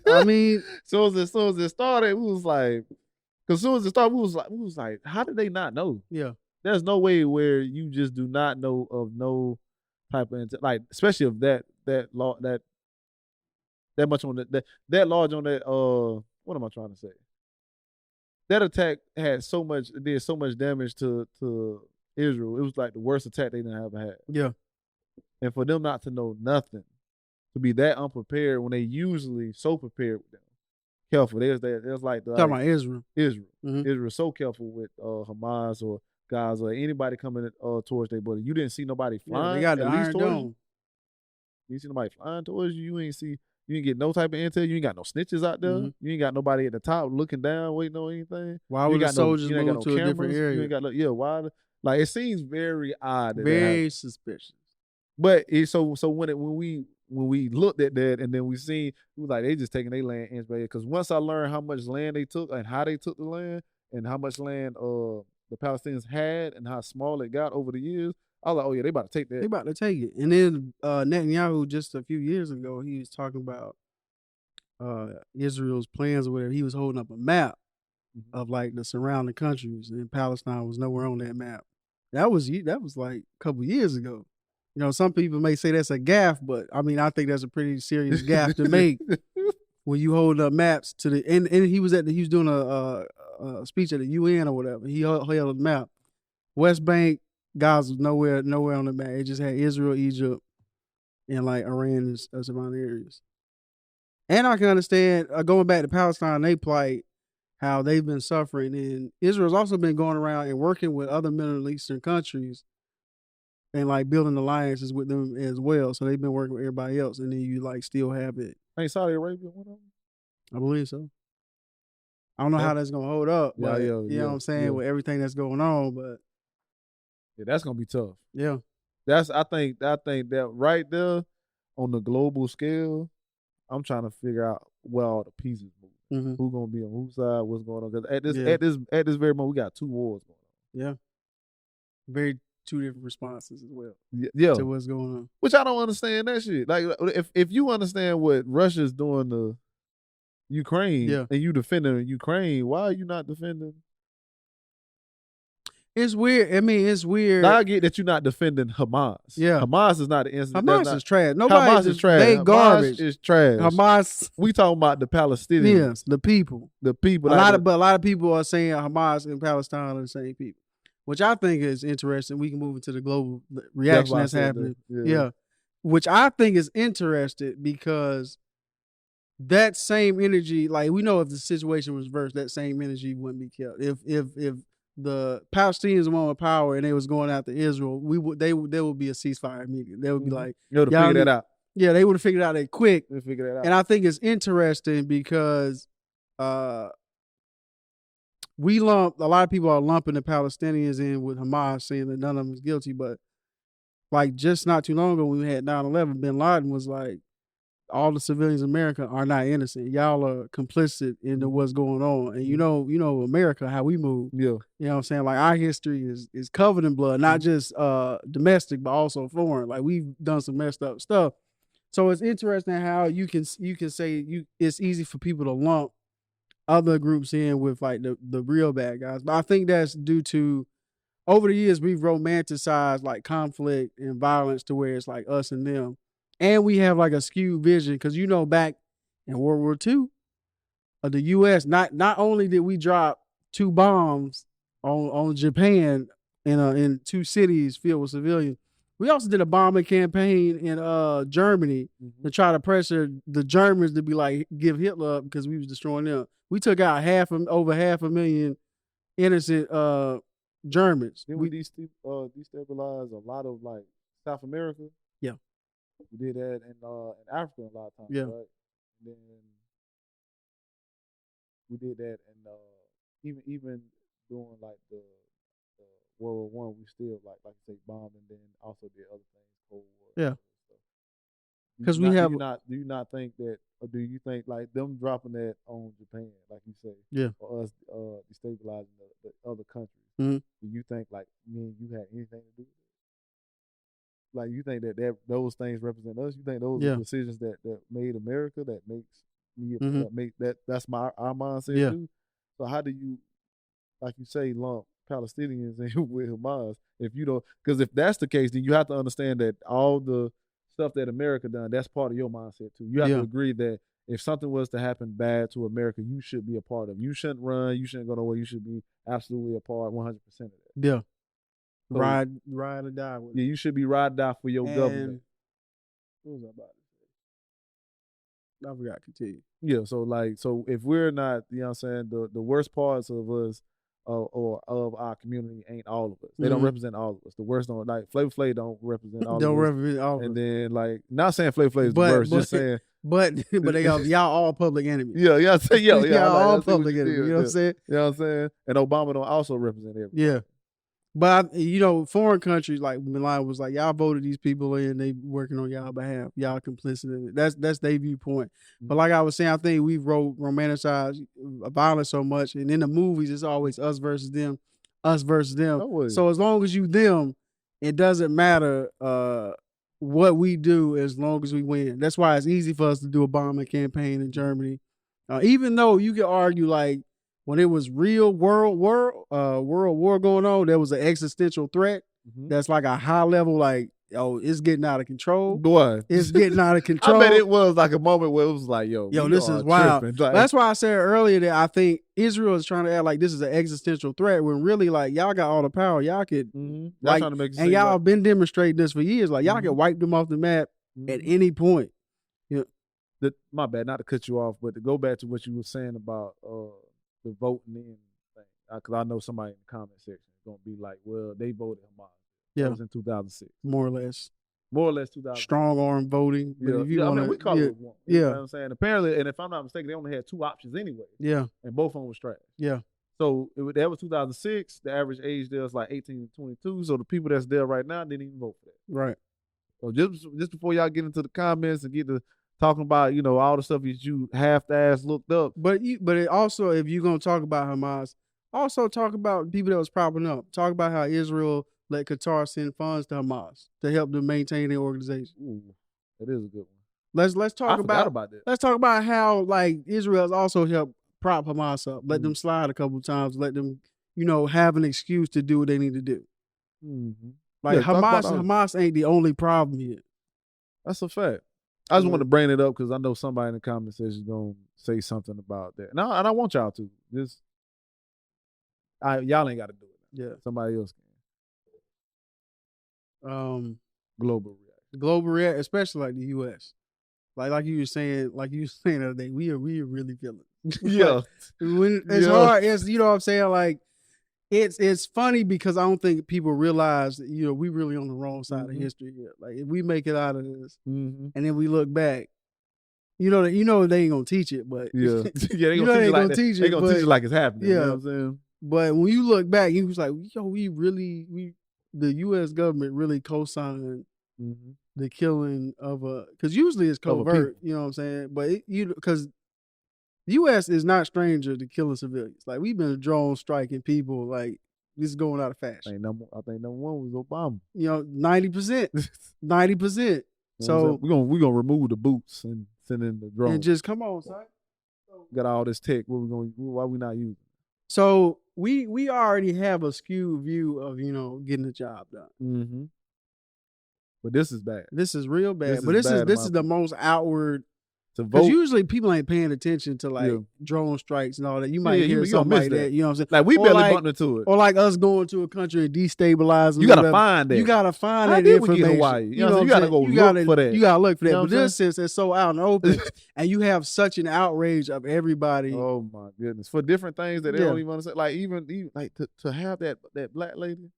I mean, so as it started, we was like, because as soon as it started, we was like, how did they not know? Yeah. There's no way where you just do not know of no type of, like, especially of that much on that large on that, what am I trying to say? That attack did so much damage to Israel. It was like the worst attack they ever had. Yeah. And for them not to know nothing, to be that unprepared when they usually so prepared with them. Careful. There's like talking about Israel. Israel so careful with Hamas or Gaza or anybody coming towards their border. You didn't see nobody flying. They got the Iron Dome. You see nobody flying towards you. You ain't get no type of intel. You ain't got no snitches out there. You ain't got nobody at the top looking down, waiting on anything. Why would the soldiers move to a different area? You ain't got why? Like, it seems very odd. Very suspicious. But so when we looked at that and then we was like, they just taking their land inch by inch. Because once I learned how much land they took and how they took the land and how much land the Palestinians had and how small it got over the years, I was like, oh yeah, they about to take that. They about to take it. And then Netanyahu, just a few years ago, he was talking about Israel's plans or whatever. He was holding up a map of like the surrounding countries, and Palestine was nowhere on that map. That was like a couple years ago. You know, some people may say that's a gaffe, but I mean, I think that's a pretty serious gaffe to make when you hold up maps to the and he was doing a speech at the UN or whatever. He held a map. West Bank, Gaza was nowhere on the map. It just had Israel, Egypt, and like Iran and surrounding areas. And I can understand going back to Palestine, they plight, how they've been suffering, and Israel's also been going around and working with other Middle Eastern countries and like building alliances with them as well. So they've been working with everybody else, and then you like still have it. Ain't Saudi Arabia one of them? I believe so. I don't know how that's gonna hold up, but you know what I'm saying, with everything that's going on. But yeah, that's gonna be tough. Yeah, I think that right there on the global scale, I'm trying to figure out where all the pieces move. Who's gonna be on whose side? What's going on? Because at this very moment, we got two wars going on. Yeah. Very two different responses as well. Yeah. To what's going on. Which I don't understand that shit. Like, if you understand what Russia's doing to Ukraine and you defending Ukraine, why are you not defending? It's weird. I mean, it's weird. Now I get that you're not defending Hamas. Yeah. Hamas is not the incident. Hamas is trash. Hamas is trash. They garbage. Hamas is trash. Hamas. We talking about the Palestinians. Yes, the people. The people. A lot of people are saying Hamas and Palestine are the same people, which I think is interesting. We can move into the global reaction that's happening. Yeah. Which I think is interesting because that same energy, like we know if the situation was reversed, that same energy wouldn't be kept. If the Palestinians were on power and they was going after Israel, there would be a ceasefire immediately. They would be like, you would have figured that out. Yeah, they would have figured out that quick. They figured that out. And I think it's interesting because a lot of people are lumping the Palestinians in with Hamas, saying that none of them is guilty. But like just not too long ago when we had 9/11, bin Laden was like, all the civilians in America are not innocent. Y'all are complicit into what's going on. And you know America, how we move. Yeah. You know what I'm saying? Like our history is covered in blood, not just domestic, but also foreign. Like we've done some messed up stuff. So it's interesting how you can say it's easy for people to lump other groups in with like the real bad guys. But I think that's due to over the years we've romanticized like conflict and violence to where it's like us and them. And we have like a skewed vision because back in World War II, the U.S. not only did we drop 2 bombs on Japan in 2 cities filled with civilians, we also did a bombing campaign in Germany to try to pressure the Germans to be like give Hitler up because we was destroying them. We took out over 500,000 innocent Germans. Then we destabilized a lot of like South America. Yeah. We did that in Africa a lot of times, right? And then we did that, and even during like the World War I, we still like you say bombed, and then also did other things, Cold War. Yeah. Because do you not think that, or do you think like them dropping that on Japan, like you say, or us destabilizing the other countries? Mm-hmm. Do you think like me and you had anything to do with it? Like you think that those things represent us? You think those are decisions that made America, that makes me, that's our mindset too? So how do you, like you say, lump Palestinians in with Hamas? If you don't, because if that's the case, then you have to understand that all the stuff that America done, that's part of your mindset too. You have to agree that if something was to happen bad to America, you should be a part of it. You shouldn't run. You shouldn't go nowhere. You should be absolutely a part, 100% of that. Yeah. So, ride or die with it. Yeah, you should be ride or die for your government. What was I about to say? I forgot. Continue. Yeah, so if we're not, you know what I'm saying, the worst parts of us or of our community ain't all of us. They don't represent all of us. The worst don't, like Flavor Flav don't represent all of us. Don't represent all of us. And then like, not saying Flavor Flav is the worst, just saying. But they y'all all public enemies. Yeah, y'all all public enemies. You know what I'm saying? You know what I'm saying? And Obama don't also represent everything. Yeah. But foreign countries like Milan was like, y'all voted these people in, they working on y'all behalf, y'all complicit in it. That's their viewpoint. But like I was saying, I think we've romanticized violence so much, and in the movies it's always us versus them. So as long as you them, it doesn't matter what we do as long as we win. That's why it's easy for us to do a bombing campaign in Germany, even though you could argue like, when it was real world war going on, there was an existential threat that's like a high level, like, it's getting out of control. Boy, it's getting out of control. I bet it was like a moment where it was like, yo, this is wild. Like, that's why I said earlier that I think Israel is trying to act like this is an existential threat when really, like, y'all got all the power. Y'all could, like, trying to make and y'all been demonstrating this for years. Like, y'all could wipe them off the map at any point. Yeah. My bad, not to cut you off, but to go back to what you were saying about the voting in thing, because I know somebody in the comment section is going to be like, well, they voted Hamas. Yeah. That was in 2006. More or less 2006. Strong arm voting. Yeah, if you wanna, we call it one. You know what I'm saying? Apparently, and if I'm not mistaken, they only had 2 options anyway. Yeah. And both of them was trash. Yeah. So that was 2006. The average age there was like 18 to 22. So the people that's there right now didn't even vote for that. Right. So just before y'all get into the comments and get to talking about, all the stuff that you half-ass looked up. But it also, if you're going to talk about Hamas, also talk about people that was propping up. Talk about how Israel let Qatar send funds to Hamas to help them maintain their organization. Ooh, that is a good one. Let's talk about that. Let's talk about how like Israel's also helped prop Hamas up, let them slide a couple of times, let them, have an excuse to do what they need to do. Like Hamas ain't the only problem here. That's a fact. I just want to bring it up because I know somebody in the comment section is gonna say something about that. And I want y'all to just y'all ain't got to do it. Yeah, somebody else can. Global react, especially like the U.S. Like you were saying the other day, we are really feeling. Yeah, when it's hard. It's you know what I'm saying. Like it's funny because I don't think people realize that we really on the wrong side of history here. Like if we make it out of this, and then we look back, they ain't gonna teach it, but they gonna teach it. They gonna teach it like it's happening. Yeah, you know what I'm saying? But when you look back, you was like, the U.S. government really co-signed the killing of because usually it's covert, you know what I'm saying? But because the U.S. is not stranger to killing civilians. Like we've been drone striking people, like this is going out of fashion. I think number one was Obama. 90%, 90%. So we're gonna remove the boots and send in the drones and just come on, son. Got all this tech. Why we not using? So we already have a skewed view of getting the job done. But this is bad. This is real bad. This is the most outward. Because usually people ain't paying attention to drone strikes and all that. You might hear something like that. You know what I'm saying? Like we barely bumped into it. Or like us going to a country and destabilizing. You gotta find that. You gotta find that information. Get Hawaii? You gotta go look for that. You gotta look for that. But this since it's so out in the open, and you have such an outrage of everybody. Oh my goodness! For different things that they don't even understand. Like even like to have that black lady,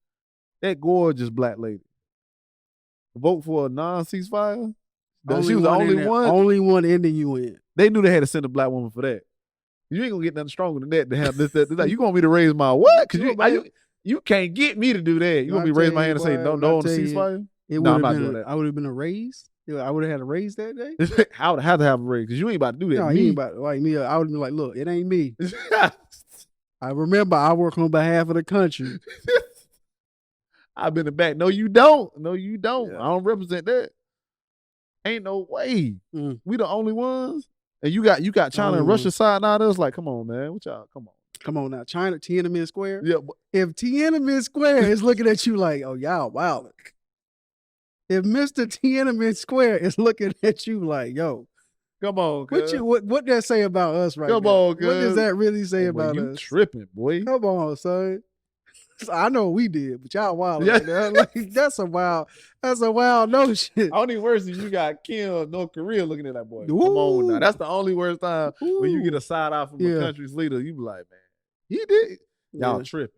that gorgeous black lady, vote for a non-ceasefire. She was the only one ending you in. They knew they had to send a black woman for that. You ain't gonna get nothing stronger than that to have this. You want me to raise my what? Because you can't get me to do that. You want me to raise my hand and say no on the ceasefire? I'm not doing that. I would have been a raise. I would have had a raise that day. I would have to have a raise because you ain't about to do that. No, you ain't about to, like me. I would have been like, look, it ain't me. I remember I work on behalf of the country. I've been in the back. No, you don't. Yeah. I don't represent that. Ain't no way. We the only ones. And you got China and Russia siding out of us. Like, come on, man. What y'all? Come on now. China, Tiananmen Square. Yeah. If Tiananmen Square is looking at you like, oh, y'all, wow. If Mr. Tiananmen Square is looking at you like, yo, come on, what that say about us right now? Come on, what does that really say about you us? Tripping, boy. Come on, son. I know we did, but y'all wild. Yeah. Like, that's a wild notion. Only worse is you got Kim, North Korea looking at that boy. Ooh. Come on now. That's the only worst time when you get a side eye from a country's leader. You be like, man, he did. Y'all tripping.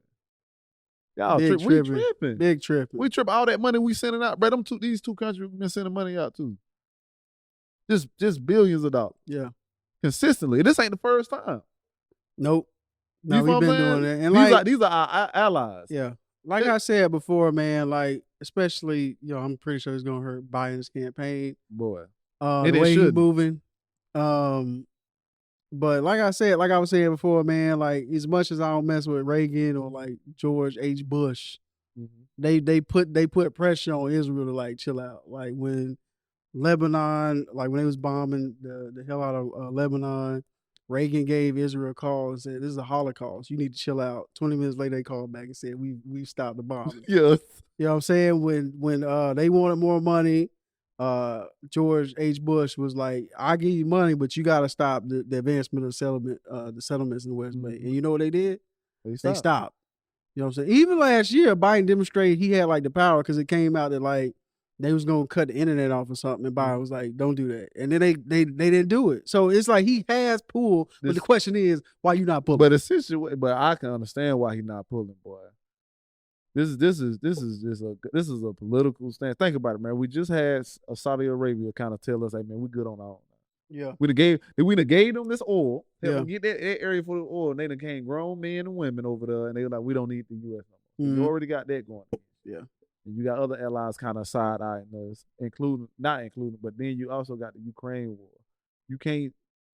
Y'all tripping. We tripping. Big tripping. We tripping. All that money we sending out, bro. These two countries been sending money out too. Just billions of dollars. Yeah. Consistently. This ain't the first time. Nope. No, we've been doing that. And these are our allies. Yeah. Like I said before, man, like, especially, I'm pretty sure it's going to hurt Biden's campaign. Boy. The way he's moving. But like I was saying before, man, like, as much as I don't mess with Reagan or, like, George H. Bush, they put pressure on Israel to, like, chill out. Like, when Lebanon, like, when they was bombing the hell out of Lebanon, Reagan gave Israel a call and said, this is a Holocaust. You need to chill out. 20 minutes later, they called back and said, we stopped the bombing. Yes. You know what I'm saying? When they wanted more money, George H. Bush was like, I'll give you money, but you got to stop the advancement of the settlements in the West Bank. And you know what they did? They stopped. You know what I'm saying? Even last year, Biden demonstrated he had, like, the power because it came out that, like, they was gonna cut the internet off or something, and Biden was like, "Don't do that." And then they didn't do it. So it's like he has pulled, but the question is, why you not pulling? But I can understand why he's not pulling, boy. This is a political stance. Think about it, man. We just had Saudi Arabia kind of tell us, "Hey, man, we good on our own." Yeah, we gave them this oil, help them get that area for the oil, and they done came grown men and women over there, and they were like, "We don't need the U.S. no more." You already got that going. Yeah. And you got other allies kind of side-eyeing us, not including, but then you also got the Ukraine war. You can't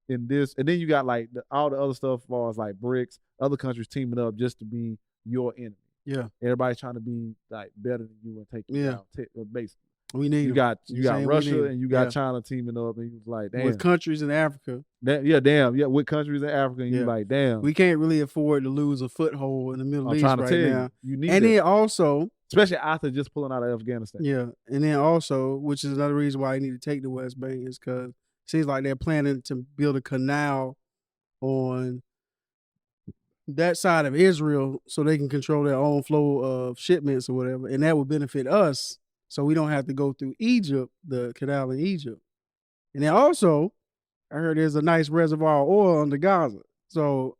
in this, and then you got like all the other stuff as far as like BRICS, other countries teaming up just to be your enemy. Yeah. Everybody's trying to be like better than you and take you down. Basically. We need you got Russia and you got Yeah. China teaming up, and he was like, damn. With countries in Africa. With countries in Africa, and you like, damn. We can't really afford to lose a foothold in the Middle East right now. You need and that. then also, especially after just pulling out of Afghanistan. Yeah, and then also, which is another reason why you need to take the West Bank, is because it seems like they're planning to build a canal on that side of Israel so they can control their own flow of shipments or whatever, and that would benefit us, so we don't have to go through Egypt, the canal in Egypt. And then also, I heard there's a nice reservoir of oil under Gaza, so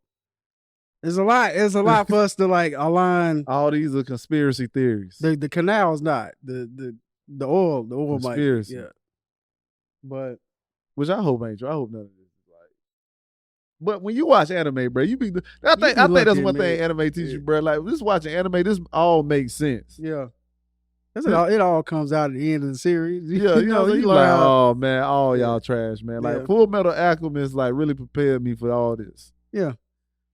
it's a lot. It's a lot for us to like align. All these are conspiracy theories. The canal's not the oil. The oil conspiracy. Might, yeah. But which I hope ain't true. I hope none of this is like. But when you watch anime, bro, I think that's one thing anime teaches you, bro. Like just watching anime, this all makes sense. Yeah. It all comes out at the end of the series. Yeah, you know you like, oh man, all y'all trash, man. Like Full Metal Alchemist, like really prepared me for all this. Yeah.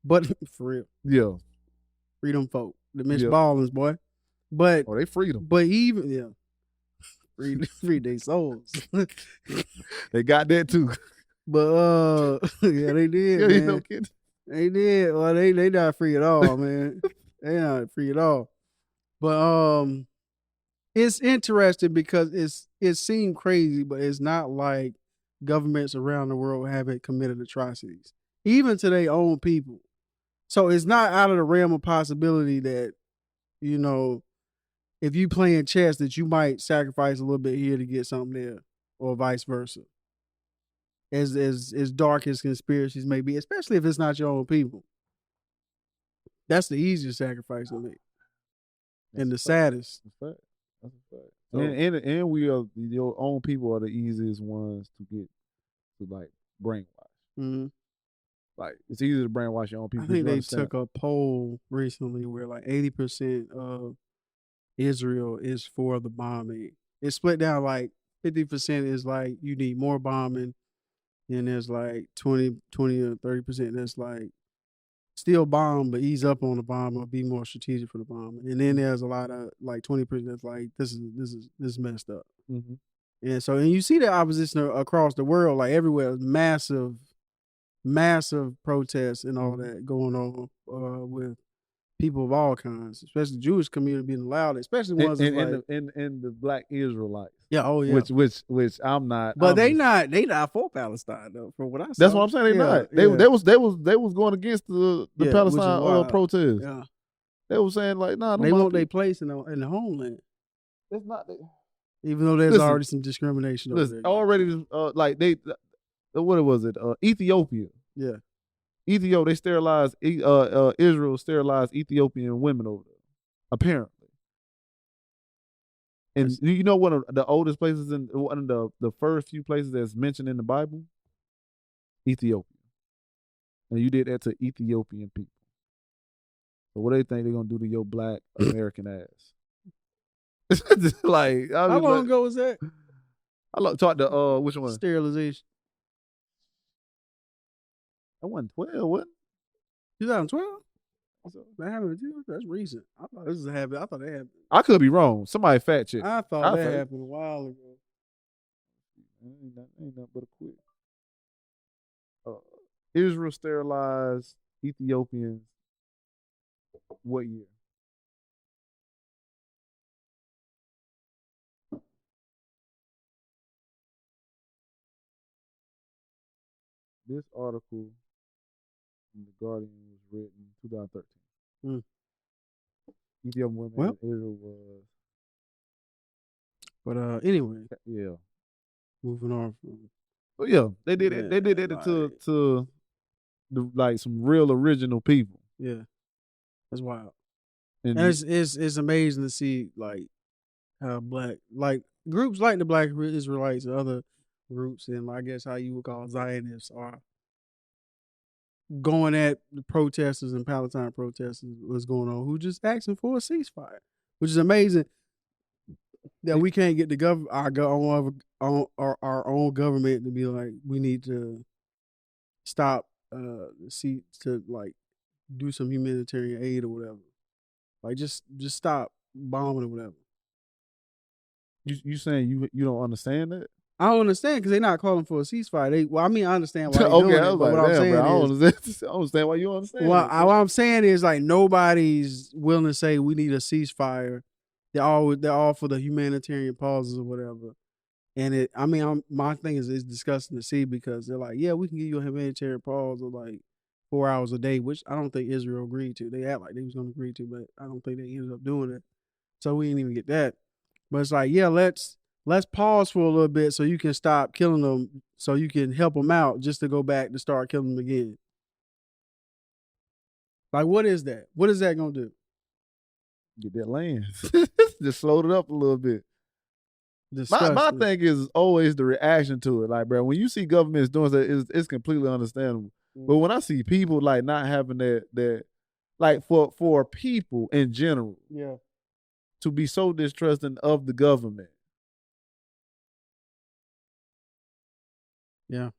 But for real. Yeah. Freedom folk. The Miss Ballins, boy. But they freedom. But even free their souls. They got that too. But yeah, they did. Man. No kidding. They did. Well, they not free at all, man. They not free at all. But it's interesting because it seemed crazy, but it's not like governments around the world haven't committed atrocities, even to their own people. So it's not out of the realm of possibility that, if you playing chess, that you might sacrifice a little bit here to get something there, or vice versa. As dark as conspiracies may be, especially if it's not your own people. That's the easiest sacrifice to make. And the saddest. That's a fact. So, and we are, your own people are the easiest ones to get to like brainwash. Mm-hmm. Like it's easy to brainwash your own people. I think they took a poll recently where like 80% of Israel is for the bombing. It's split down like 50% is like you need more bombing, and there's like 20 or 30% that's like still bomb but ease up on the bomb or be more strategic for the bomb. And then there's a lot of like 20% that's like this is messed up. Mm-hmm. And you see the opposition across the world, like everywhere, massive protests and all that going on with people of all kinds, especially the Jewish community being allowed, especially ones and the Black Israelites. Yeah, oh yeah. Which I'm not. But they not for Palestine though, from what I saw. That's what I'm saying. They not. They was going against the Palestine protest. Yeah. They were saying like, nah, they want their place in the homeland. It's not. Even though there's already some discrimination over there. Already, like they. What was it? Ethiopia. Yeah. Ethiopia, they sterilized, Israel sterilized Ethiopian women over there, apparently. And you know one of the oldest places, one of the first few places that's mentioned in the Bible? Ethiopia. And you did that to Ethiopian people. So what do they think they're going to do to your Black American ass? Like, how long ago was that? I talked to, which one? Sterilization. I wasn't 12, what? 2012? That happened. That's recent. I thought this was happening. I thought that happened. I could be wrong. Somebody fact check. I thought that happened a while ago. Ain't nothing but a quick. Israel sterilized Ethiopians. What year? This article in The Guardian was written in 2013. Ethiopian women in Israel was. But anyway. Yeah. Moving on from. Well, yeah, they did it. They did it to the, like some real original people. Yeah. That's wild. And it's amazing to see like how Black, like groups like the Black Israelites and other groups, and I guess how you would call Zionists, are going at the protesters and Palestine protesters, what's going on, who just asking for a ceasefire, which is amazing that we can't get our own government to be like, we need to stop to like do some humanitarian aid or whatever. Like just stop bombing or whatever. You saying you don't understand that? I don't understand because they're not calling for a ceasefire. I understand why they're okay, doing I it, was but like, what I'm saying bro, is, I don't understand why you don't understand. What I'm saying is like nobody's willing to say we need a ceasefire. They're all for the humanitarian pauses or whatever. And my thing is it's disgusting to see because they're like, yeah, we can give you a humanitarian pause of like 4 hours a day, which I don't think Israel agreed to. They act like they was going to agree to, but I don't think they ended up doing it. So we didn't even get that. But it's like, yeah, let's pause for a little bit so you can stop killing them, so you can help them out just to go back to start killing them again. Like, what is that? What is that going to do? Get that land. Just slow it up a little bit. My thing is always the reaction to it. Like, bro, when you see governments doing that, it's completely understandable. But when I see people like not having that like for people in general, yeah, to be so distrusting of the government. Yeah.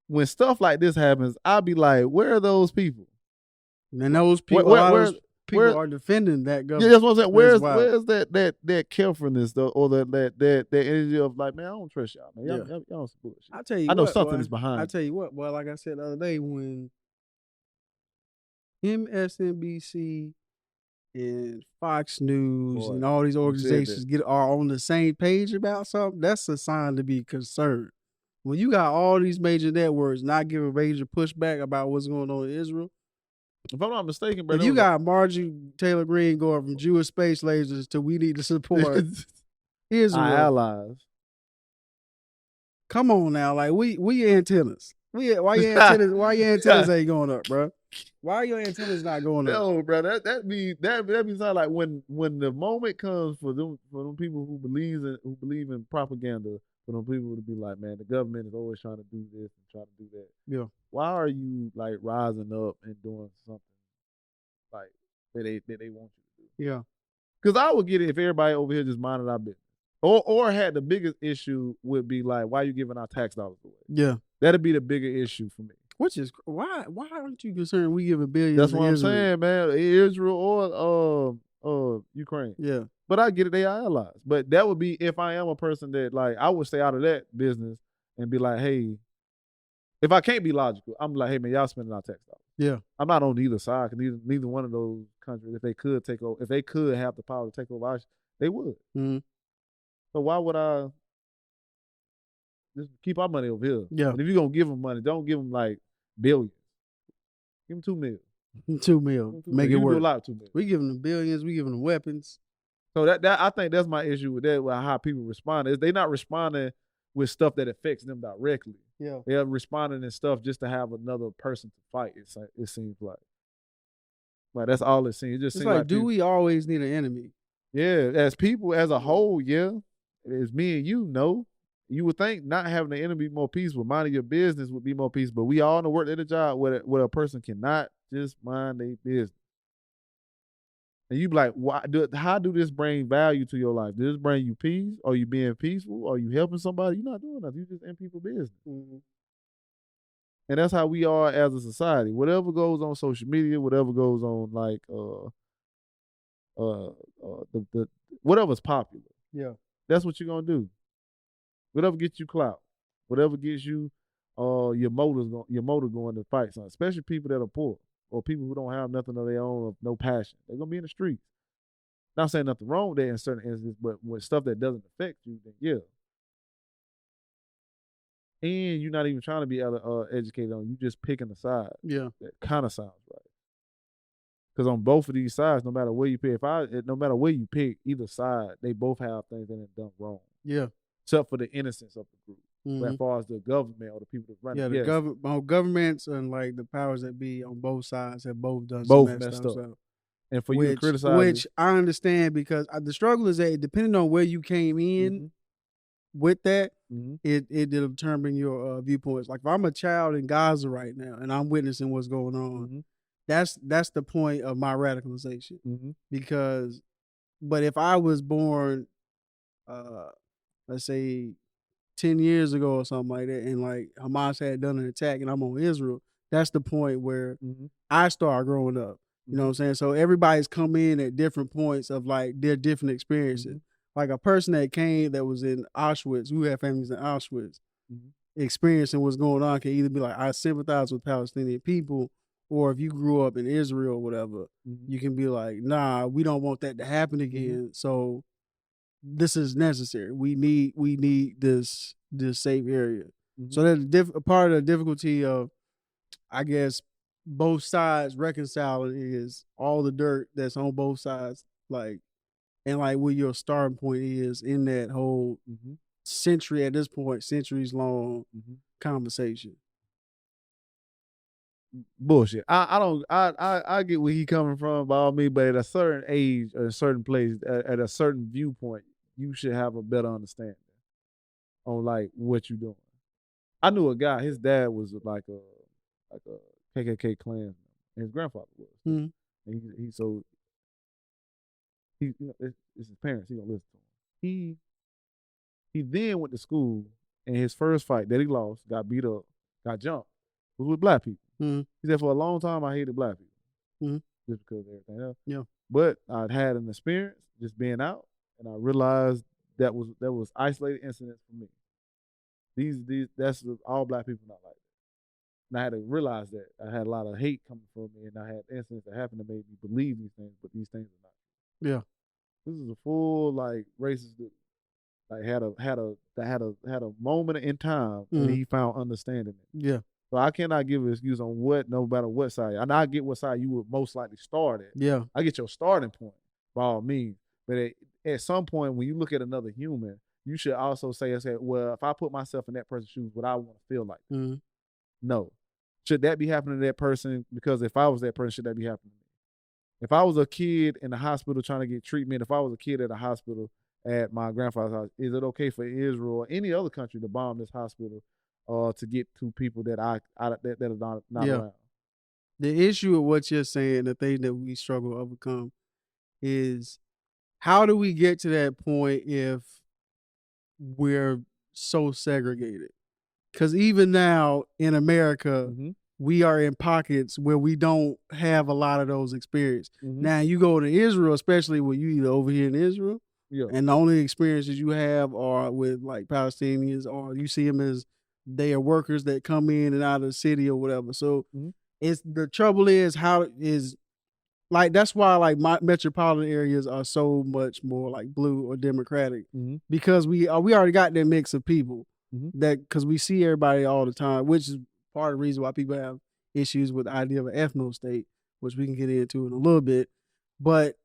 When stuff like this happens, I'll be like, where are those people? And those people, those people are defending that government. Yeah, that's what I'm saying. Where's that carefulness though, or that energy of like, man, I don't trust y'all, man. Y'all some bullshit. I tell you, I know something is behind. I tell you what, well, like I said the other day, when MSNBC and Fox News and all these organizations are on the same page about something, that's a sign to be concerned. When you got all these major networks not giving major pushback about what's going on in Israel, if I'm not mistaken, bro, if you got Marjorie Taylor Greene going from Jewish space lasers to we need to support Israel, our allies. Come on now, like we antennas. Why your antennas ain't going up, bro? Why are your antennas not going up? No, bro, that means like when the moment comes for them people who believe in propaganda, for them people to be like, man, the government is always trying to do this and trying to do that. Yeah. Why are you like rising up and doing something like that they want you to do? Yeah. Because I would get it if everybody over here just minded our business. Or had the biggest issue would be like, why are you giving our tax dollars away? Yeah. That'd be the bigger issue for me. Which is why aren't you concerned we giving billions? That's what I'm saying, man. Israel or Ukraine. Yeah. But I get it, they are allies. But that would be if I am a person that like I would stay out of that business and be like, hey, if I can't be logical, I'm like, hey man, y'all spending our tax dollars. Yeah. I'm not on either side because neither one of those countries, if they could take over, if they could have the power to take over, they would. Mm-hmm. So why would I just keep our money over here? Yeah. And if you're gonna give them money, don't give them like billions. Give them $2 million. $2 million. Make it work. Do a lot of $2 million. We giving them billions. We giving them weapons. So that I think that's my issue with that. With how people respond is they not responding with stuff that affects them directly. Yeah. They're responding and stuff just to have another person to fight. It seems like that's all it seems. It just seems like do we always need an enemy? Yeah, as people as a whole, yeah. It's me and you, no. You would think not having an enemy be more peaceful, minding your business would be more peaceful. But we all know work at a job where a person cannot just mind their business. And you be like, how do this bring value to your life? Does this bring you peace? Are you being peaceful? Are you helping somebody? You're not doing nothing. You're just in people's business. Mm-hmm. And that's how we are as a society. Whatever goes on social media, whatever goes on like the whatever's popular. Yeah. That's what you're gonna do. Whatever gets you clout, whatever gets you your motor going to fight something, especially people that are poor or people who don't have nothing of their own or no passion. They're gonna be in the streets. Not saying nothing wrong with that in certain instances, but with stuff that doesn't affect you, then yeah. And you're not even trying to be educated on, you just picking a side. Yeah. That kind of sounds right. Because on both of these sides, no matter where you pick, no matter where you pick, either side, they both have things that are done wrong. Yeah. Except for the innocence of the group. Mm-hmm. But as far as the government or the people that run it. Yeah, the governments and like the powers that be on both sides have both done messed up. And for you to criticize which I understand because the struggle is that depending on where you came in with that, it determine your viewpoints. Like if I'm a child in Gaza right now and I'm witnessing what's going on, that's the point of my radicalization. Because, but if I was born, let's say 10 years ago or something like that, and like Hamas had done an attack and I'm on Israel, that's the point where I start growing up. You know what I'm saying? So everybody's come in at different points of like their different experiences. Like a person that was in Auschwitz, who had families in Auschwitz, experiencing what's going on can either be like, I sympathize with Palestinian people, or if you grew up in Israel or whatever, you can be like, nah, we don't want that to happen again. So this is necessary. We need this safe area. So that's a part of the difficulty of, I guess, both sides reconciling is all the dirt that's on both sides, like, and like where your starting point is in that whole centuries long conversation. Bullshit. I get where he coming from by all means, but at a certain age, at a certain place, at a certain viewpoint, you should have a better understanding on like what you're doing. I knew a guy, his dad was like a KKK Klansman, and his grandfather was. And it's his parents, he don't listen to him. He then went to school, and his first fight that he lost, got beat up, got jumped, was with black people. He said, for a long time, I hated black people. Just because of everything else. Yeah. But I'd had an experience just being out, and I realized that was isolated incidents for me. That's all black people not like that. And I had to realize that. I had a lot of hate coming from me, and I had incidents that happened that made me believe these things, but these things are not. Yeah. This is a full like racist dude. Like had a moment in time and he found understanding it. Yeah. So I cannot give an excuse on no matter what side. And I get what side you would most likely start at. Yeah. I get your starting point by all means. But at some point when you look at another human, you should also say, well, if I put myself in that person's shoes, what I want to feel like. No. Should that be happening to that person? Because if I was that person, should that be happening to me? If I was a kid in the hospital trying to get treatment, if I was a kid at a hospital at my grandfather's house, is it okay for Israel or any other country to bomb this hospital to get to people that are not around? The issue with what you're saying, the thing that we struggle to overcome, is how do we get to that point if we're so segregated? Because even now in America, we are in pockets where we don't have a lot of those experiences. Now you go to Israel, especially when you either over here in Israel, and the only experiences you have are with like Palestinians, or you see them as they are workers that come in and out of the city or whatever. So it's the trouble is that's why like my metropolitan areas are so much more like blue or Democratic, because we already got that mix of people that, because we see everybody all the time, which is part of the reason why people have issues with the idea of an ethno state, which we can get into in a little bit. But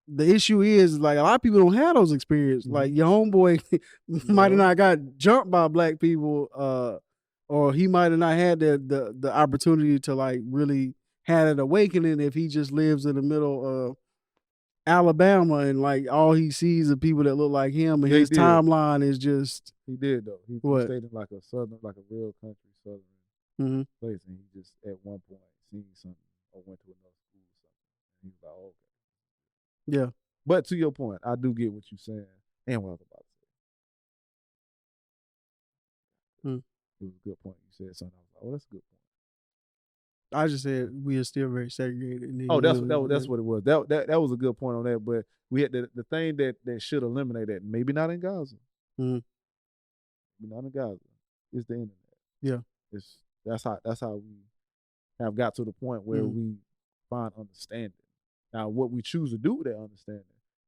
the issue is like a lot of people don't have those experiences. Like your homeboy might have not got jumped by black people, or he might have not had the opportunity to like really had an awakening if he just lives in the middle of Alabama and like all he sees are people that look like him, and his timeline is just. He did though. He stayed in like a real country southern place, and he just at one point seen something or went to another school or something, and he was like, okay. Yeah. But to your point, I do get what you're saying and what I was about to say. It was a good point. You said something. I was like, oh, that's a good point. I just said we are still very segregated. Oh, that's what it was. That was a good point on that. But we had the thing that should eliminate that. Maybe not in Gaza. Maybe not in Gaza. It's the internet. Yeah. That's how we have got to the point where we find understanding. Now, what we choose to do with that understanding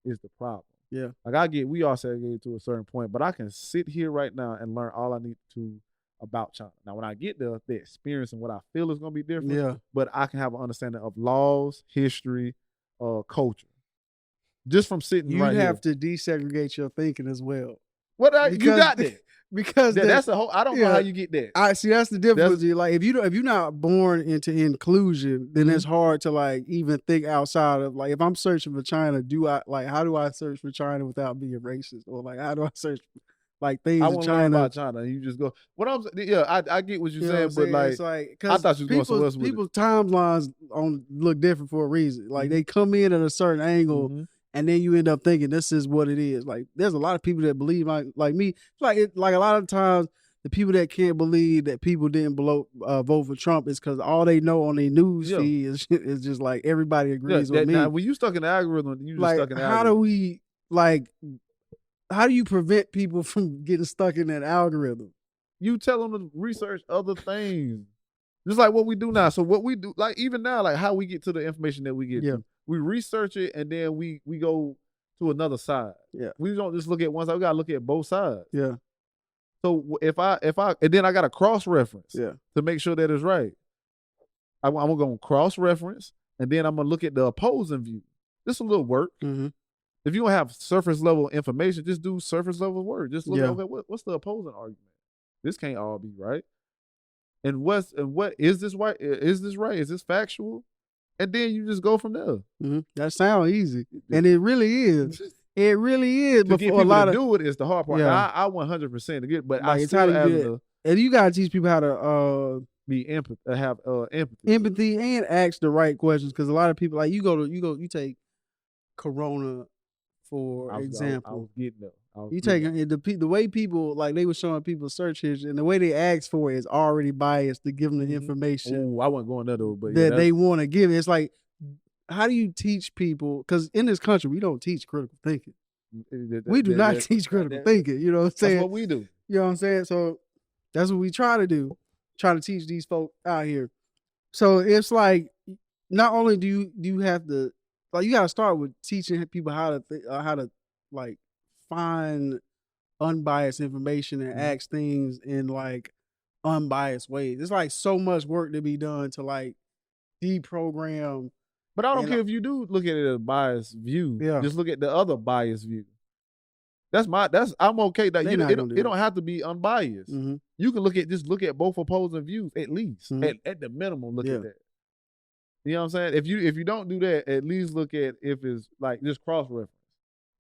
is the problem. Yeah. Like we all segregated to a certain point, but I can sit here right now and learn all I need to about China. Now, when I get there, the experience and what I feel is going to be different. Yeah. But I can have an understanding of laws, history, culture. Just from sitting right here. You have to desegregate your thinking as well. You got that. Because that's a whole. I don't know how you get that. I see. That's the difficulty. Like if you're not born into inclusion, then it's hard to like even think outside of like if I'm searching for China, how do I search for China without being racist, or like how do I search like things in China? Learn about China. You just go. I get what you're saying, but like, it's like I thought you was going somewhere else with people's timelines look different for a reason. Like they come in at a certain angle. And then you end up thinking this is what it is. Like there's a lot of people that believe like me. Like a lot of times the people that can't believe that people didn't vote for Trump is because all they know on their news feed is just like everybody agrees with me. Now, when you stuck in the algorithm, you just like, stuck in the algorithm. How do you prevent people from getting stuck in that algorithm? You tell them to research other things. Just like what we do now. So what we do, like even now, like how we get to the information that we get to. We research it and then we go to another side. Yeah. We don't just look at one side. We gotta look at both sides. Yeah. So if I and then I gotta cross-reference to make sure that it's right. I'm gonna cross-reference and then I'm gonna look at the opposing view. This is a little work. Mm-hmm. If you don't have surface level information, just do surface level work. Just look at okay, what's the opposing argument? This can't all be right. And what is this right? Is this right? Is this factual? And then you just go from there. Mm-hmm. That sounds easy, and it really is. It really is. To get people to do it is the hard part. Yeah. I 100% to get, but like, I still and you gotta teach people how to be empathy, have empathy, and ask the right questions. Because a lot of people, like you take Corona for example. I was getting there. You taking the way people, like, they were showing people search history, and the way they ask for it is already biased to give them the information. I wasn't going there though, but that they want to give. It's like, how do you teach people? Because in this country, we don't teach critical thinking. We do not teach critical thinking. You know what I'm saying? That's what we do. You know what I'm saying? So that's what we try to do. Try to teach these folk out here. So it's like, not only do you have to, like, you got to start with teaching people how to like find unbiased information and ask things in like unbiased ways. It's like so much work to be done to like deprogram. But I don't care if you do look at it as a biased view. Yeah. Just look at the other biased view. I'm okay that it don't have to be unbiased. Mm-hmm. You can look at both opposing views at least. Mm-hmm. At the minimum, look at that. You know what I'm saying? If you don't do that, at least look at if it's like just cross reference.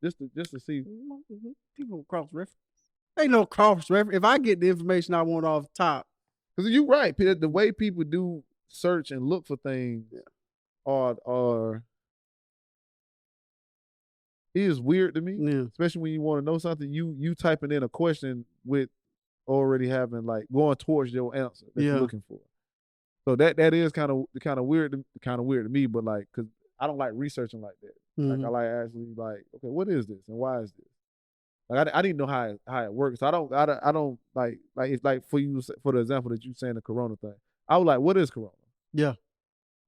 Just to see. People cross reference. Ain't no cross reference. If I get the information I want off top. Because you're right, Peter, the way people do search and look for things are is weird to me. Yeah. Especially when you want to know something. You typing in a question with already having like going towards your answer that you're looking for. So that is kind of weird to me, but like, cause I don't like researching like that. Mm-hmm. Like I like actually like, okay, what is this and why is this? Like I didn't know how it works. So I don't like it's like for the example that you saying the Corona thing. I was like, what is Corona? Yeah.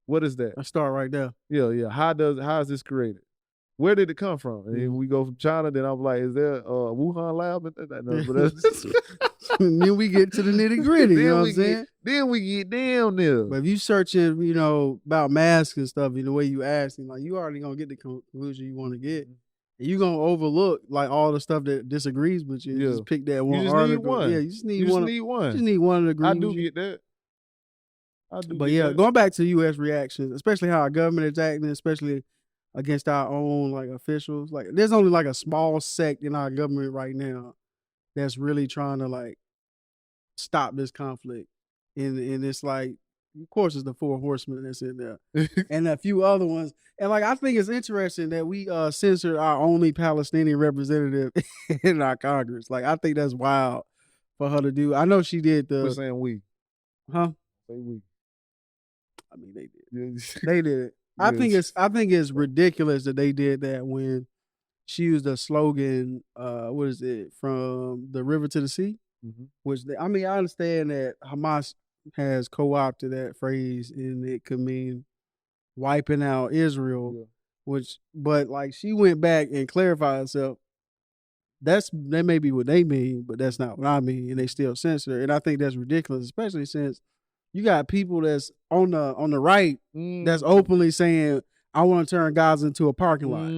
What is that? I start right there. Yeah. How is this created? Where did it come from? And we go from China. Then I'm like, is there a Wuhan lab? And then we get to the nitty gritty. You know what I'm saying? Then we get down there. But if you searching, about masks and stuff, the way you asking, like, you already gonna get the conclusion you want to get. And you gonna overlook like all the stuff that disagrees with you. Just pick that one. You just article. need one. Yeah, you just need one. You just need one to agree. I do get that. But yeah, going back to U.S. reactions, especially how our government is acting, especially against our own like officials. Like, there's only like a small sect in our government right now that's really trying to like stop this conflict. And it's like, of course, it's the 4 horsemen that's in there, and a few other ones. And like, I think it's interesting that we censored our only Palestinian representative in our Congress. Like, I think that's wild for her to do. I know she did We're saying we. Huh? Say we. I mean, they did. They did. I think it's ridiculous that they did that when she used a slogan. What is it? From the river to the sea. Mm-hmm. Which I understand that Hamas has co-opted that phrase and it could mean wiping out Israel. Yeah. But like, she went back and clarified herself. That may be what they mean, but that's not what I mean, and they still censor. And I think that's ridiculous, especially since you got people that's on the right that's openly saying, I want to turn Gaza into a parking lot.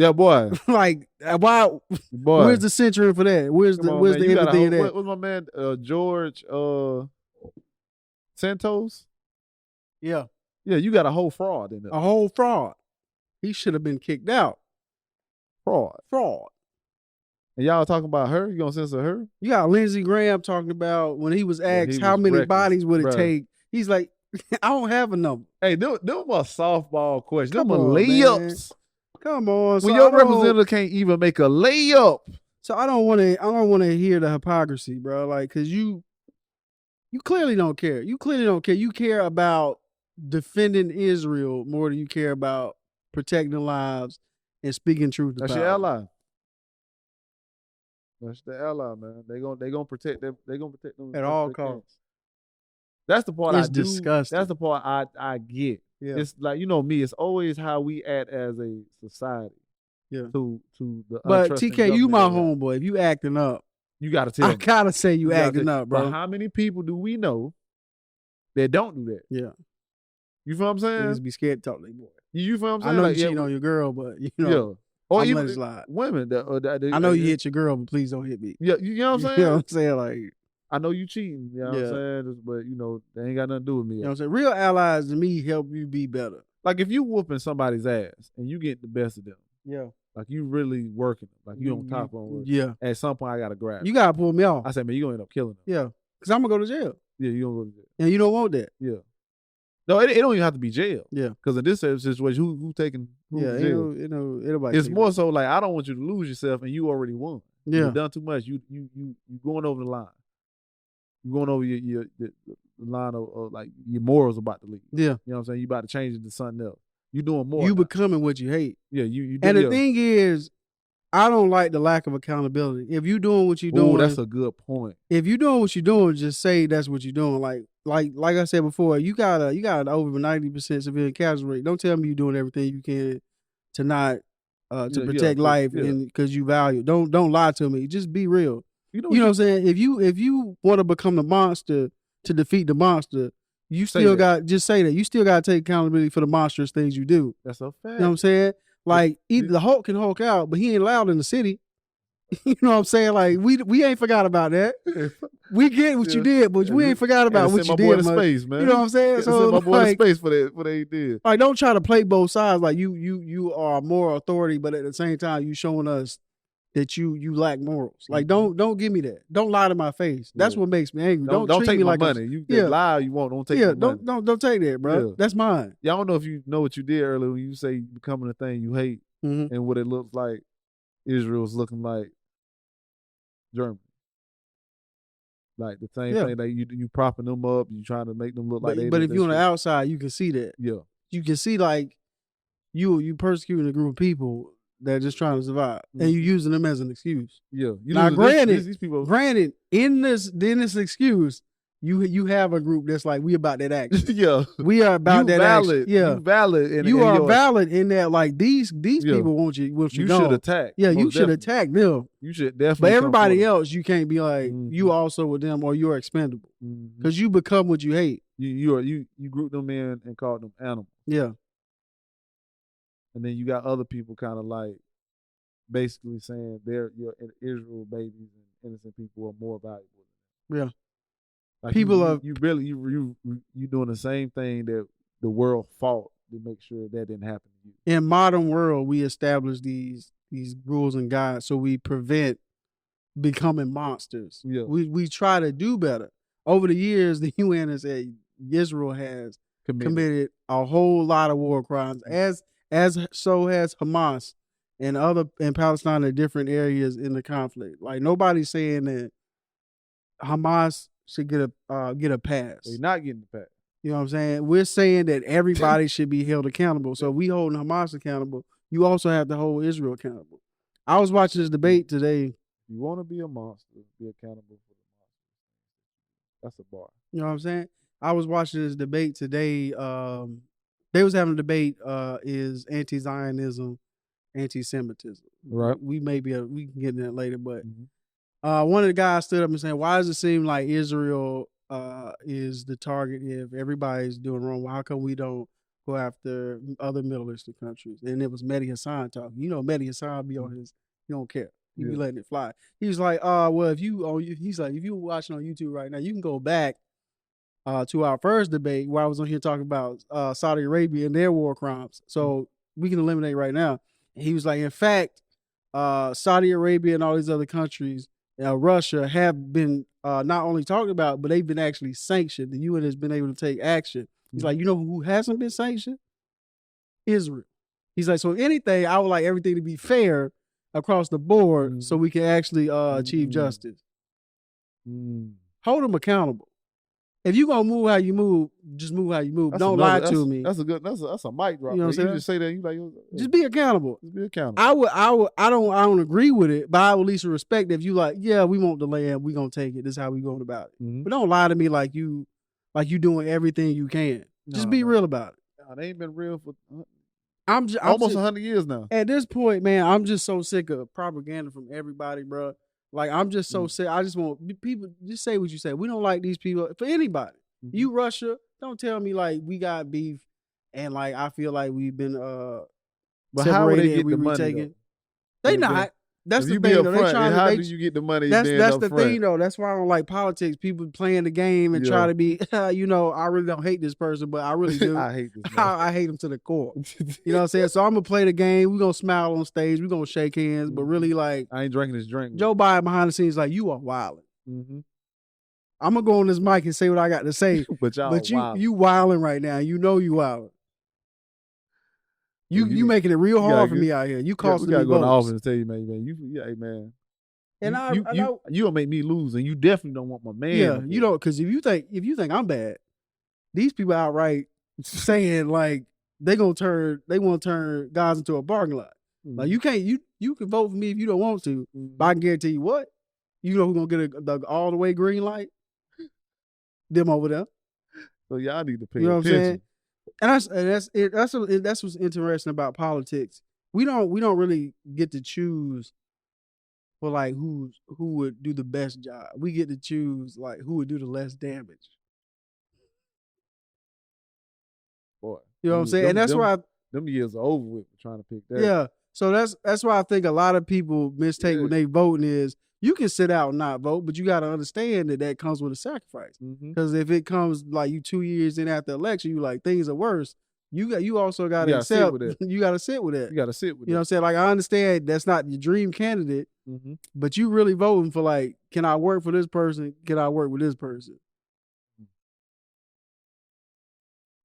Yeah, boy. Like, why? Boy. Where's the censoring for that? Where's the empathy in that? What's my man George Santos? Yeah. Yeah, you got a whole fraud in there. A whole fraud. He should have been kicked out. Fraud. And y'all talking about her? You gonna censor her? You got Lindsey Graham talking about when he was asked how many bodies would it take. He's like, I don't have a number. Hey, them are softball questions. Them are layups. Man. Come on. When your representative can't even make a layup. So I don't want to hear the hypocrisy, bro. Like, cause you clearly don't care. You clearly don't care. You care about defending Israel more than you care about protecting lives and speaking truth to That's power. your ally. That's the ally, man. They gonna protect them. They gonna protect them At all costs. That's the part It's I do. disgusting. That's the part I get. Yeah. It's like, you know me. It's always how we act as a society. Yeah. To the But TK, you my government. homeboy. If you acting up, you got to tell I me. gotta say you acting up, bro. But how many people do we know that don't do that? Yeah. You feel what I'm saying? Niggas be scared to talk to their boy. You feel what I'm saying? I know like, you cheating on your girl, but you know. Yeah. Or I'm even letting it slide. Women. I know you hit your girl, but please don't hit me. Yeah, you know what I'm saying? You know what I'm saying? Like, I know you cheating. You know what I'm saying? But you know, they ain't got nothing to do with me. You know what I'm saying? Real allies to me help you be better. Like if you whooping somebody's ass and you get the best of them. Yeah. Like you really working them. Like you on top on work. Yeah. At some point I gotta grab. You gotta pull me off. I said, man, you gonna end up killing them. Yeah. Cause I'm gonna go to jail. Yeah, you gonna go to jail. And you don't want that. Yeah. No, it don't even have to be jail. Yeah. Because in this situation, who taking who to jail? Anybody. It's more so like I don't want you to lose yourself and you already won. Yeah. You've done too much. You going over the line. You going over your the line of like your morals about to leave. Yeah. You know what I'm saying? You about to change it to something else. You doing more. You now. becoming what you hate. Yeah, you and the thing is, I don't like the lack of accountability. If you doing what you're doing, that's a good point. If you doing what you're doing, just say that's what you're doing. Like I said before, you got an over 90% civilian casualty rate. Don't tell me you're doing everything you can to not to protect life and because you value. Don't lie to me. Just be real. You know what I'm saying? If you want to become the monster to defeat the monster, you still got just say that. You still got to take accountability for the monstrous things you do. That's a fact. You know what I'm saying? Like the Hulk can Hulk out, but he ain't allowed in the city. You know what I'm saying? Like we ain't forgot about that. We get what you did, but we ain't forgot about what you did. Boy to space, man. You know what I'm saying? So my boy to space for that. What they did. Like don't try to play both sides. Like you are more authority, but at the same time you showing us that you lack morals. Like don't give me that. Don't lie to my face. That's what makes me angry. Don't treat take me my like money. You lie you won't. Don't take my money. Don't take that, bro. Yeah. That's mine. Yeah, I don't know if you know what you did earlier when you say becoming a thing you hate and what it looks like. Israel's looking like Germany. Like the same thing. Like you propping them up. You trying to make them look like. But if you're on the outside, you can see that. Yeah. You can see like you persecuting a group of people that are just trying to survive, and you using them as an excuse. Yeah. Now, these people. Granted, in this excuse, you have a group that's like we about that action. Yeah. We are about that action. Yeah. You valid. You are valid in that. Like these people want you. You should attack. Yeah. You should attack them. You should definitely. But everybody else, you can't be like you also with them or you're expendable because you become what you hate. You group them in and call them animals. Yeah. And then you got other people kind of like basically saying your Israel babies and innocent people are more valuable. Yeah. Like you doing the same thing that the world fought to make sure that didn't happen to you. In modern world, we establish these rules and guides so we prevent becoming monsters. Yeah. We try to do better. Over the years, the UN has said Israel has committed a whole lot of war crimes, as so has Hamas and Palestine in different areas in the conflict. Like nobody's saying that Hamas should get a pass. They're not getting the pass. You know what I'm saying? We're saying that everybody should be held accountable. So if we holding Hamas accountable, you also have to hold Israel accountable. I was watching this debate today. You want to be a monster, be accountable for the monster. That's a bar. You know what I'm saying? I was watching this debate today. They was having a debate, is anti-Zionism, anti-Semitism. Right. We can get into that later, but one of the guys stood up and said, why does it seem like Israel is the target if everybody's doing wrong? Well, how come we don't go after other Middle Eastern countries? And it was Mehdi Hassan talking. You know, Mehdi Hassan be on his, he don't care. He be letting it fly. He was like, well, if you're watching on YouTube right now, you can go back to our first debate where I was on here talking about Saudi Arabia and their war crimes. So we can eliminate right now. And he was like, in fact, Saudi Arabia and all these other countries, Russia, have been not only talked about, but they've been actually sanctioned. The UN has been able to take action. He's like, you know who hasn't been sanctioned? Israel. He's like, so if anything, I would like everything to be fair. across the board so we can actually achieve justice. Hold them accountable. If you gonna move how you move, just move how you move. Don't lie to me. That's a mic drop. You know what I'm saying? You just say that, you like, just be accountable. Just be accountable. I don't agree with it, but I would at least respect it. If you like, yeah, we want the land, we gonna take it. This is how we going about it. But don't lie to me like you doing everything you can. Just be real about it. No, they ain't been real for almost 100 years now. At this point, man, I'm just so sick of propaganda from everybody, bro. Like, I'm just so sick. I just want people, just say what you say. We don't like these people. For anybody. You Russia, don't tell me, like, we got beef and, like, I feel like we've been but how would they get the money, though? They not. That's the thing, though. How do you get the money? That's the thing, though. That's why I don't like politics. People playing the game and try to be, I really don't hate this person, but I really do. I hate this man. I hate him to the core. You know what I'm saying? So I'm going to play the game. We're going to smile on stage. We're going to shake hands, but really, like, I ain't drinking this drink. Joe Biden behind the scenes, like, you are wilding. I'm going to go on this mic and say what I got to say. but you wilding right now. You know you wilding. You making it real hard for me out here. You costing me votes. We gotta go to the office and tell you, man. And you don't make me lose, and you definitely don't want my man. Yeah, you don't, because if you think I'm bad, these people outright saying like they want to turn Gaza into a parking lot. Like you can vote for me if you don't want to, but I can guarantee you what, you know who's gonna get the all the way green light? Them over there. So y'all need to pay attention. You know what I'm saying? And that's what's interesting about politics. We don't really get to choose for like who would do the best job. We get to choose like who would do the less damage. Boy, you know what I'm saying? And that's why them years are over with trying to pick that. Yeah. So that's why I think a lot of people mistake when they voting is you can sit out and not vote, but you got to understand that comes with a sacrifice. Because if it comes like you 2 years in after the election, you like things are worse. You also got to accept. You got to sit with it. You got to sit with it. You know what I'm saying? Like I understand that's not your dream candidate, but you really voting for like, can I work for this person? Can I work with this person?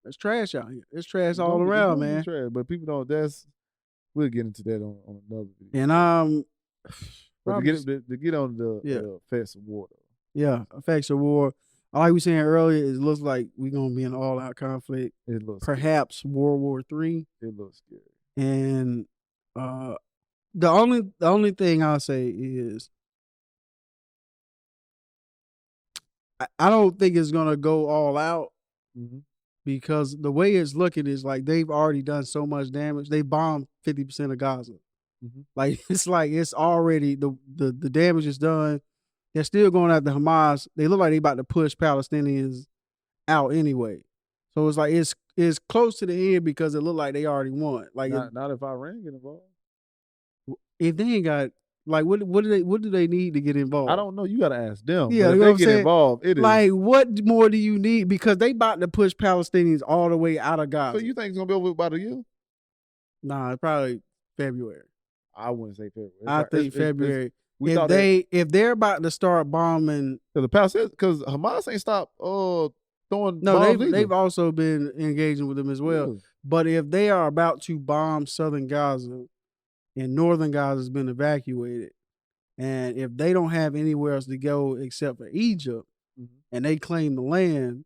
It's trash out here. It's trash all around, man. Trash, but people don't. We'll get into that on another video. And but to get on the effects of war, though. Yeah, effects of war. Like we were saying earlier, it looks like we're gonna be in an all-out conflict. It looks perhaps scary. World War III. It looks scary. And the only thing I'll say is I don't think it's gonna go all out because the way it's looking is like they've already done so much damage. They bombed 50% of Gaza. Like it's already the damage is done. They're still going after Hamas. They look like they about to push Palestinians out anyway. So it's like it's close to the end because it looked like they already won. Like not if Iran get involved. If they ain't got like what do they need to get involved? I don't know. You gotta ask them. Yeah, if they get involved, it is like what more do you need? Because they about to push Palestinians all the way out of Gaza. So you think it's gonna be over about a year? Nah, it's probably February. I wouldn't say February. I think February. If they're about to start bombing the Palestinians, because Hamas ain't stopped throwing. No, they've also been engaging with them as well. Yeah. But if they are about to bomb southern Gaza, and northern Gaza has been evacuated, and if they don't have anywhere else to go except for Egypt, and they claim the land,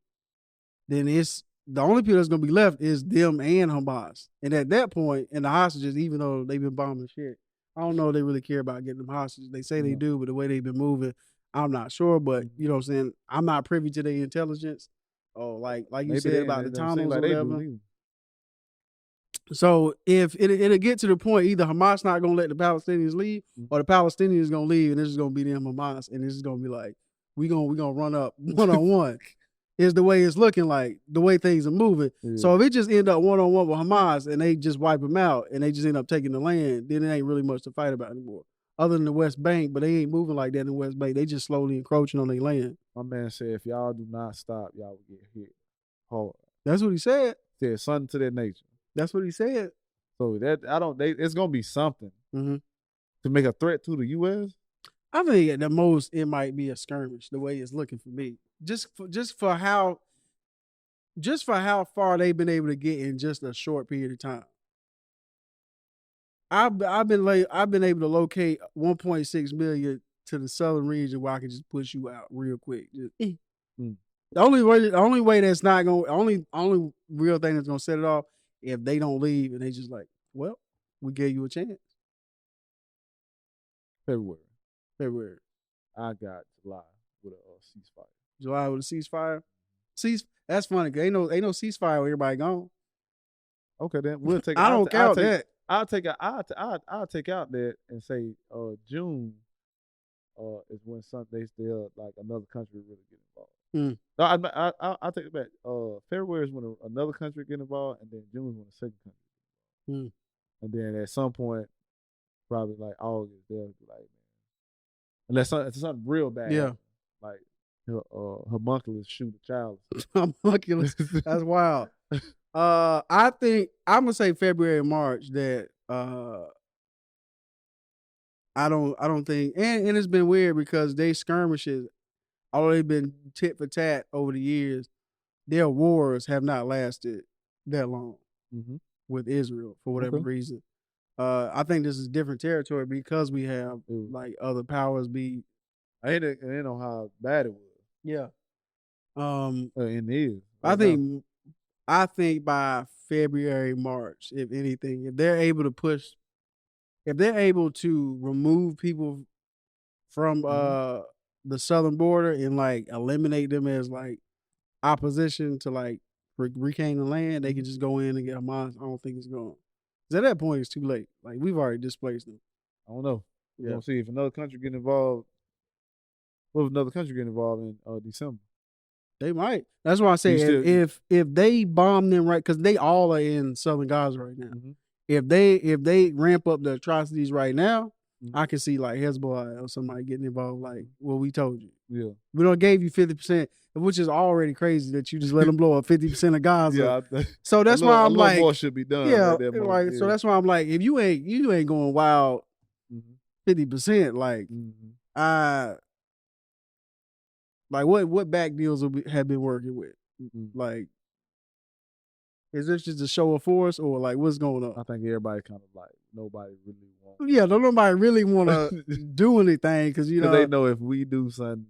then it's the only people that's gonna be left is them and Hamas. And at that point, and the hostages, even though they've been bombing shit. I don't know if they really care about getting them hostages. They say they do, but the way they've been moving, I'm not sure. But you know what I'm saying? I'm not privy to their intelligence. Oh, like you said about the tunnels or whatever. So if it'll get to the point, either Hamas not gonna let the Palestinians leave, or the Palestinians gonna leave, and this is gonna be them Hamas, and this is gonna be like we gonna run up 1-on-1. Is the way it's looking like, the way things are moving. Yeah. So if it just end up 1-on-1 with Hamas and they just wipe them out and they just end up taking the land, then it ain't really much to fight about anymore. Other than the West Bank, but they ain't moving like that in the West Bank. They just slowly encroaching on their land. My man said, if y'all do not stop, y'all will get hit hard. That's what he said. Said something to that nature. That's what he said. So it's gonna be something to make a threat to the U.S. I think at the most it might be a skirmish. The way it's looking for me. Just for how far they've been able to get in just a short period of time. I've been able to locate 1.6 million to the southern region where I can just push you out real quick. Just, The only way that's not going, only real thing that's gonna set it off if they don't leave and they just like, well, we gave you a chance. February. I got July with a ceasefire. July with a ceasefire. That's funny. Cause ain't no ceasefire when everybody gone. Okay, then we'll take. I don't count that. I'll take out that and say June is when they still like another country really get involved. No, I'll take it back. February is when another country get involved, and then June is when the second country. And then at some point, probably like August, they'll be like, man, unless something real bad. Yeah. Like homunculus shoot a child. Homunculus. That's wild. I think I'm gonna say February, March. That I don't think, and it's been weird because they skirmishes, although they've been tit for tat over the years, their wars have not lasted that long with Israel for whatever reason. I think this is different territory because we have like other powers be. I didn't know how bad it was. Yeah. And it is. I think by February, March, if anything, if they're able to remove people from the southern border and like eliminate them as like opposition to like reclaim the land, they can just go in and get Hamas. I don't think it's going. Because at that point, it's too late. Like we've already displaced them. I don't know. We're gonna see if another country get involved. What if another country get involved in December? They might. That's why I say if they bomb them right, because they all are in southern Gaza right now. If they ramp up the atrocities right now, I can see like Hezbollah or somebody getting involved. Like, well, we told you. Yeah. We don't gave you 50%, which is already crazy that you just let them blow up 50% of Gaza. Yeah. So that's why I'm like, more should be done. Yeah. Like, so that's why I'm like, if you ain't going wild 50%, like like what back deals have been working with? Like, is this just a show of force or like what's going on? I think everybody kind of like nobody really wants. Yeah, don't nobody really want to do anything because they know if we do something,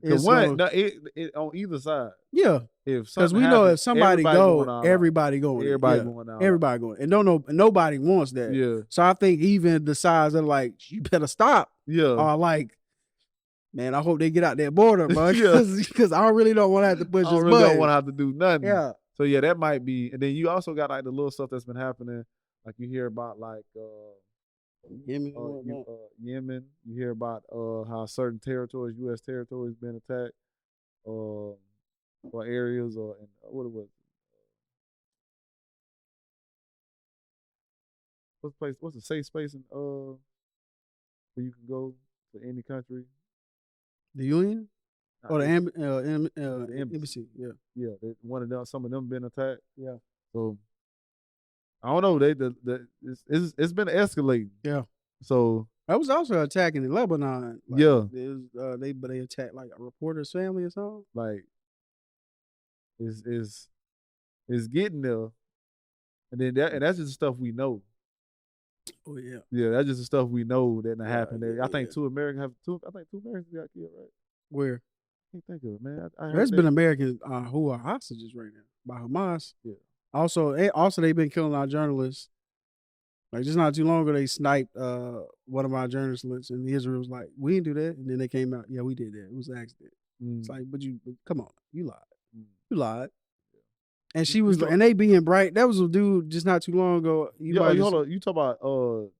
on either side. Yeah, because we know if somebody go, everybody going. Everybody going out. Everybody going, and nobody wants that. Yeah. So I think even the sides are like, you better stop. Yeah. Or like, man, I hope they get out that border, bro. Because I really don't want to have to push this button. Don't want to have to do nothing. Yeah. So yeah, that might be, and then you also got like the little stuff that's been happening, like you hear about like Yemen. Yemen. You hear about how certain territories, U.S. territories, been attacked, or areas, or what it was. What's a safe space in where you can go to any country? The Union. Or the embassy, yeah. One of them, some of them been attacked. Yeah. So I don't know. It's been escalating. Yeah. So I was also attacking in Lebanon. Like, yeah. They attacked like a reporter's family or something. Like it's getting there, and then that's just the stuff we know. Oh yeah. Yeah, that's just the stuff we know that happened there. I think two Americans got killed, right? Where? I can't think of it, man. There's been Americans who are hostages right now by Hamas. Yeah. Also, they've been killing our journalists. Like just not too long ago, they sniped one of our journalists, and Israel was like, "We didn't do that," and then they came out, "Yeah, we did that. It was an accident." It's like, but come on, you lied. You lied. Yeah. And she was, and they being bright. That was a dude just not too long ago. Hold on. You talk about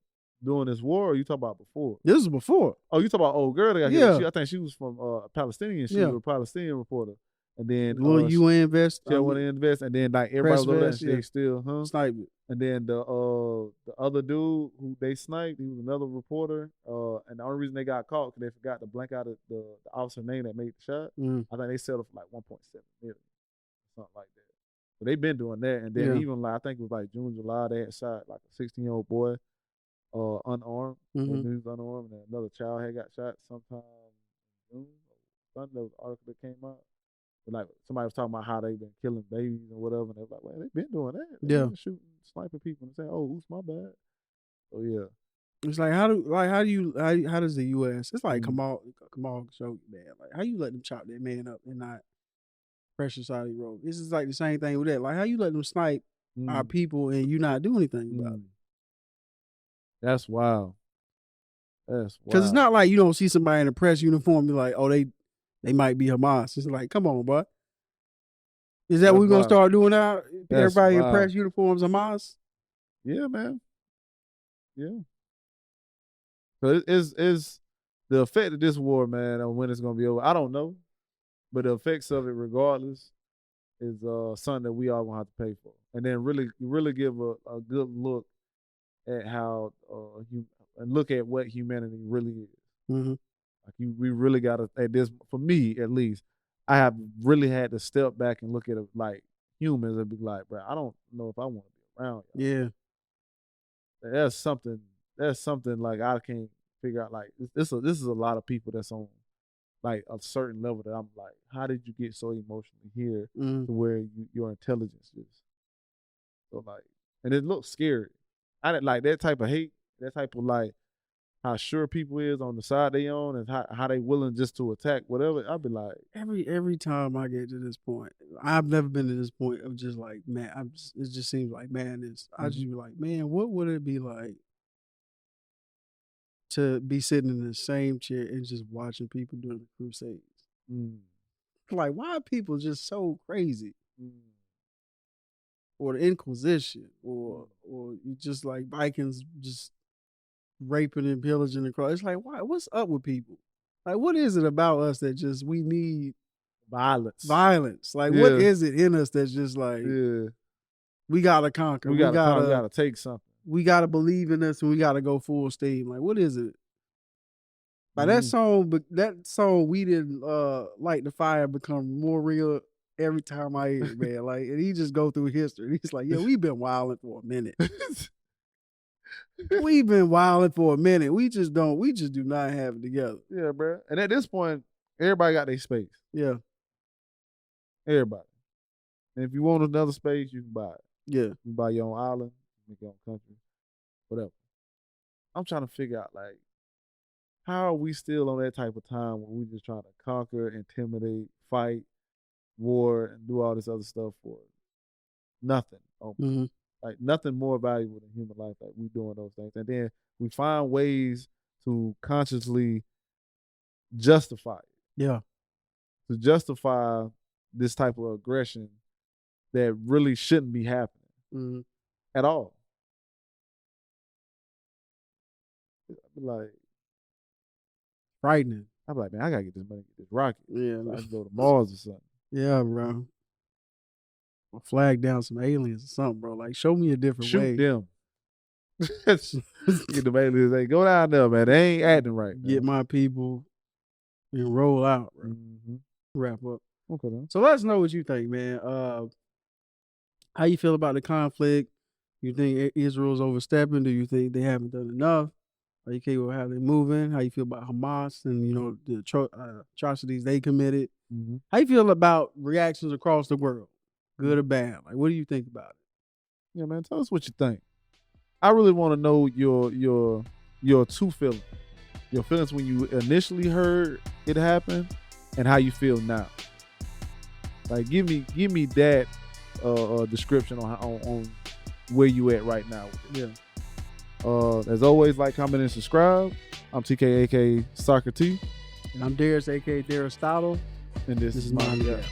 during this war, or you talk about before? This was before. Oh, you talk about old girl that got hit. I think she was from Palestinian. She was a Palestinian reporter. And then little UN vest. She went to invest, and then like everybody was over there, and they still sniped it. And then the other dude who they sniped, he was another reporter. And the only reason they got caught because they forgot to blank out the officer name that made the shot. I think they settled for like 1.7 million, something like that. So they've been doing that, and then even like I think it was like June, July, they had shot like a 16-year-old boy. Unarmed. He was unarmed, and another child had got shot sometime in June. Sunday, there was an article that came out. But like somebody was talking about how they've been killing babies and whatever, and they was like, "Well, they've been doing that. They've been shooting, sniping people, and saying, 'Oh, oops, my bad.'" So yeah, It's like how does the U.S. It's like Kamal Khashoggi, man. Like how you let them chop that man up and not pressure Saudi road? This is like the same thing with that. Like how you let them snipe our people and you not do anything about it? That's wild. That's wild. Because it's not like you don't see somebody in a press uniform be like, oh, they might be Hamas. It's like, come on, bud. Is that what we're gonna start doing now? Everybody in press uniforms Hamas? Yeah, man. Yeah. So it's the effect of this war, man, on when it's gonna be over. I don't know, but the effects of it, regardless, is something that we all gonna have to pay for. And then really give a good look at how and look at what humanity really is. Mm-hmm. Like we really gotta, at this, for me at least, I have really had to step back and look at it like humans and be like, bro, I don't know if I want to be around y'all. Yeah. That's something like I can't figure out. Like this is a lot of people that's on like a certain level that I'm like, how did you get so emotionally here to where your intelligence is? So like, and it looks scary. I didn't like that type of hate, that type of like how sure people is on the side they on and how they willing just to attack whatever. I'd be like, every time I get to this point, I've never been to this point of just like, man, it just seems like madness. I just be like, man, what would it be like to be sitting in the same chair and just watching people during the Crusades? Like, why are people just so crazy? Or the Inquisition, or you just like Vikings just raping and pillaging the cross. It's like, why? What's up with people? Like, what is it about us that just we need violence? Like, what is it in us that's just like, we gotta conquer. We gotta take something. We gotta believe in this and we gotta go full steam. Like, what is it? Like that song, we didn't light the fire become more real every time I hear it, man. Like, and he just go through history. He's like, yeah, we've been wilding for a minute. We've been wilding for a minute. We just do not have it together. Yeah, bro. And at this point, everybody got their space. Yeah. Everybody. And if you want another space, you can buy it. Yeah. You can buy your own island, make your own country, whatever. I'm trying to figure out, like, how are we still on that type of time when we just trying to conquer, intimidate, fight, war, and do all this other stuff for nothing? Like nothing more valuable than human life. Like we doing those things, and then we find ways to consciously justify it. Yeah, to justify this type of aggression that really shouldn't be happening at all. Like frightening. I'm like, man, I gotta get this money, get this rocket. Yeah, so I can go to Mars or something. Yeah, bro. Or flag down some aliens or something, bro. Like, show me a different way. Shoot them. Get them aliens. Hey, go down there, man. They ain't acting right. Man. Get my people and roll out, bro. Wrap up. Okay, then. So let us know what you think, man. How you feel about the conflict? You think Israel's overstepping? Do you think they haven't done enough? Are you okay with how they're moving? How you feel about Hamas and, you know, the atrocities they committed? How you feel about reactions across the world? Good or bad? Like, what do you think about it? Yeah, man, tell us what you think. I really want to know your two feelings. Your feelings when you initially heard it happen and how you feel now. Like, give me that description on where you at right now with it. Yeah. As always, like, comment, and subscribe. I'm TK, aka Soccer T. And I'm Darius, aka Aristotle. And this is MINDTHEGAP.